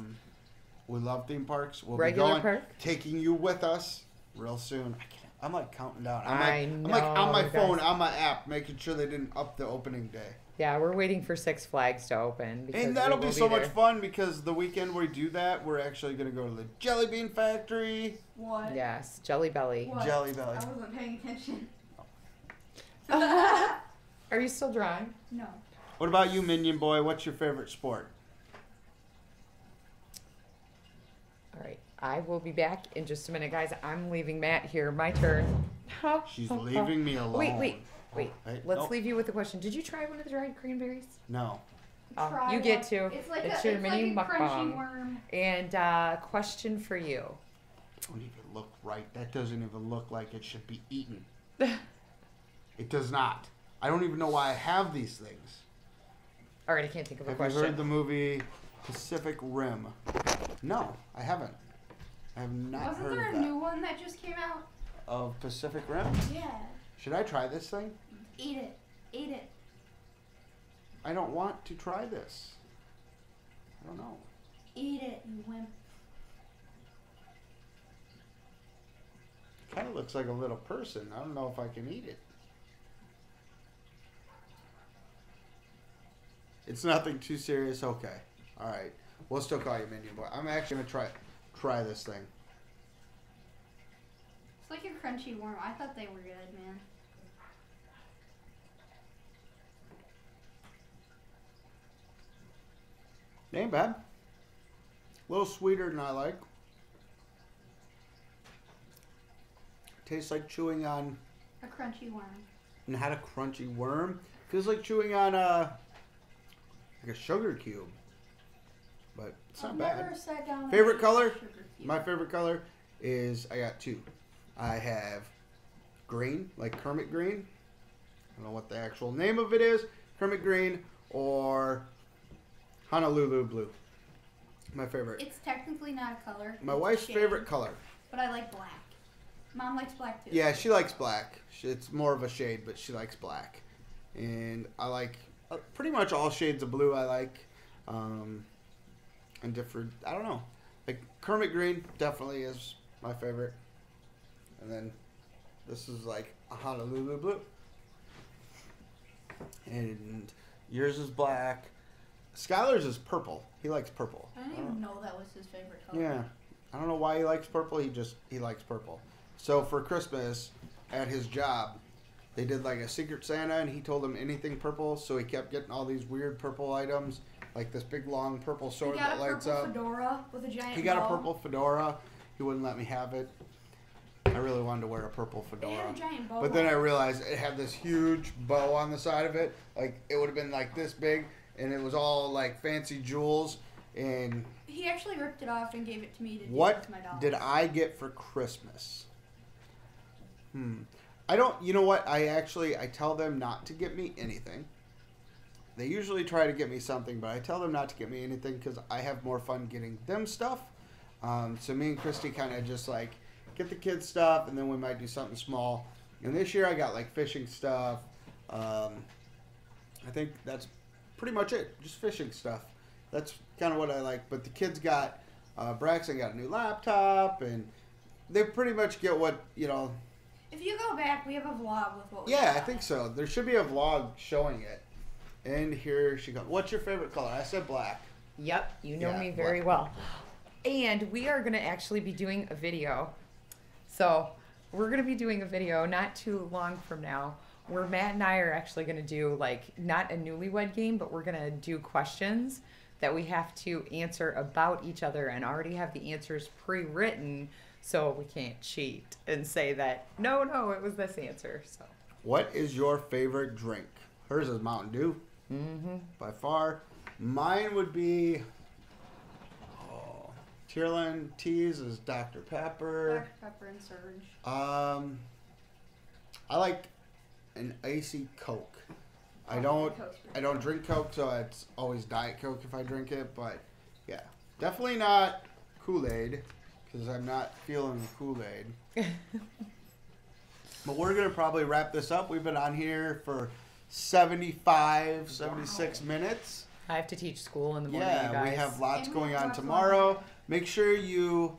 A: We love theme parks. We'll
B: Regular
A: be going,
B: park?
A: taking you with us real soon. I'm like counting down. I'm
B: I
A: like on my
B: know,
A: phone,
B: guys.
A: on my app, making sure they didn't up the opening day.
B: Yeah, we're waiting for Six Flags to open. because
A: And that'll
B: we
A: be
B: will
A: so much
B: there.
A: fun because the weekend we do that, we're actually going to go to the Jelly Bean Factory.
C: What?
B: Yes, Jelly Belly.
C: What?
A: Jelly Belly.
C: I wasn't paying attention.
B: Are you still drawing?
C: No.
A: What about you, Minion Boy? What's your favorite sport?
B: All right, I will be back in just a minute, guys. I'm leaving Matt here. My turn.
A: She's leaving me alone.
B: Wait.
A: Hey,
B: Let's
A: nope.
B: leave you with a question. Did you try one of the dried cranberries?
A: No.
B: Oh,
C: Try
B: you get
C: one.
B: to.
C: It's like
B: It's
C: a,
B: your
C: it's
B: mini
C: like a crunchy
B: mukbang.
C: worm.
B: And question for you.
A: Don't even look right. That doesn't even look like it should be eaten. It does not. I don't even know why I have these things.
B: All right, I can't think of a
A: Have
B: question.
A: you heard the movie Pacific Rim? No, I haven't. I have not
C: Wasn't
A: heard
C: there
A: of
C: a
A: that.
C: new one that just came out?
A: Of Pacific Rim?
C: Yeah.
A: Should I try this thing?
C: Eat it. Eat it.
A: I don't want to try this. I don't know.
C: Eat it, you wimp.
A: Kind of looks like a little person. I don't know if I can eat it. It's nothing too serious. Okay. All right. We'll still call you Minion Boy. I'm actually going to try this thing.
C: It's like a crunchy worm. I thought they were good, man.
A: Ain't bad. A little sweeter than I like. Tastes like chewing on
C: A crunchy worm.
A: not a crunchy worm. Feels like chewing on like a sugar cube. But it's not
C: I've
A: bad.
C: never sat down and
A: Favorite
C: ate
A: color?
C: sugar cube.
A: My favorite color is, I got two. I have green, like Kermit green. I don't know what the actual name of it is. Kermit green or Honolulu blue. My favorite.
C: It's technically not a color.
A: My
C: It's a
A: wife's
C: shade,
A: favorite color.
C: But I like black. Mom likes black too.
A: Yeah, she likes black. It's more of a shade, but she likes black. And I like pretty much all shades of blue I like. And different, I don't know. Like Kermit green definitely is my favorite. And then this is like a Honolulu blue. And yours is black. Skylur's is purple. He likes purple.
C: I didn't even know that was his favorite color.
A: Yeah. I don't know why he likes purple. He likes purple. So for Christmas at his job, they did like a Secret Santa and he told him anything purple. So he kept getting all these weird purple items, like this big long purple sword
C: He got
A: that
C: a
A: lights
C: purple
A: up.
C: fedora with a giant
A: He got a
C: bow.
A: purple fedora. He wouldn't let me have it. I really wanted to wear a purple
C: It
A: fedora.
C: had a giant bow.
A: But then I
C: on it.
A: realized it had this huge bow on the side of it. Like it would have been like this big and it was all like fancy jewels. And
C: He actually ripped it off and gave it to me to
A: what
C: do with my doll.
A: did I get for Christmas? I don't, you know what? I tell them not to get me anything. They usually try to get me something, but I tell them not to get me anything because I have more fun getting them stuff. So me and Christy kind of just like get the kids stuff and then we might do something small. And this year I got like fishing stuff. I think that's pretty much it. Just fishing stuff. That's kind of what I like. But the kids got, Braxen got a new laptop and they pretty much get what, you know.
C: If you go back, we have a vlog with what we
A: Yeah,
C: got.
A: I think so. There should be a vlog showing it. And here she goes. What's your favorite color? I said black.
B: Yep, you know
A: Yeah,
B: me very
A: black.
B: well. And we are going to actually be doing a video. So we're going to be doing a video not too long from now where Matt and I are actually going to do, like, not a newlywed game, but we're going to do questions that we have to answer about each other and already have the answers pre-written so we can't cheat and say that, no, it was this answer. So
A: What is your favorite drink? Hers is Mountain Dew. By far. Mine would be Tearlyn. Teas is Dr. Pepper.
C: Dr. Pepper and Surge.
A: I like an icy Coke. I don't drink Coke, so it's always Diet Coke if I drink it. But yeah, definitely not KoolAid because I'm not feeling the KoolAid. But we're gonna probably wrap this up. We've been on here for 76 minutes.
B: I have to teach school in the morning, you
A: Yeah,
B: guys.
A: we have lots
C: And
A: going on
C: lots
A: tomorrow. Make sure you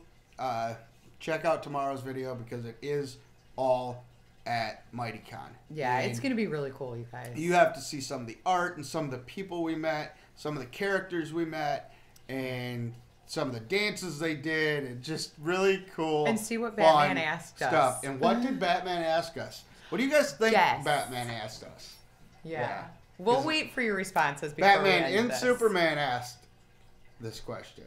A: check out tomorrow's video because it is all at MightyCon.
B: Yeah,
A: And
B: it's going to be really cool, you guys.
A: you have to see some of the art and some of the people we met, some of the characters we met, and some of the dances they did, and just really cool.
B: And see what
A: fun
B: Batman asked
A: stuff.
B: us.
A: And what did Batman ask us? What do you guys think
B: Yes.
A: Batman asked us?
B: Yeah. We'll
A: 'Cause
B: wait for your responses before
A: Batman
B: we end
A: and
B: this.
A: Superman asked this question.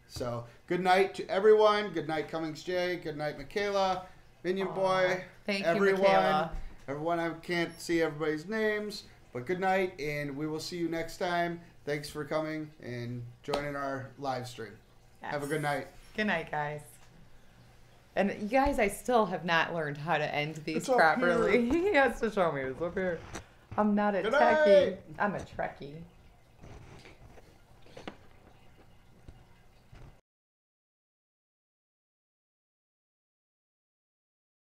A: So, good night to everyone. Good night, Cummings J. Good night, Michaela. Minion Boy.
B: Thank you,
A: everyone.
B: Michaela.
A: Everyone, I can't see everybody's names, but good night, and we will see you next time. Thanks for coming and joining our live stream.
B: Yes.
A: Have a good night.
B: Good night, guys. And you guys, I still have not learned how to end these
A: It's up
B: properly. He has to show me. It's up here. I'm not a
A: Good
B: techie.
A: night.
B: I'm a Trekkie.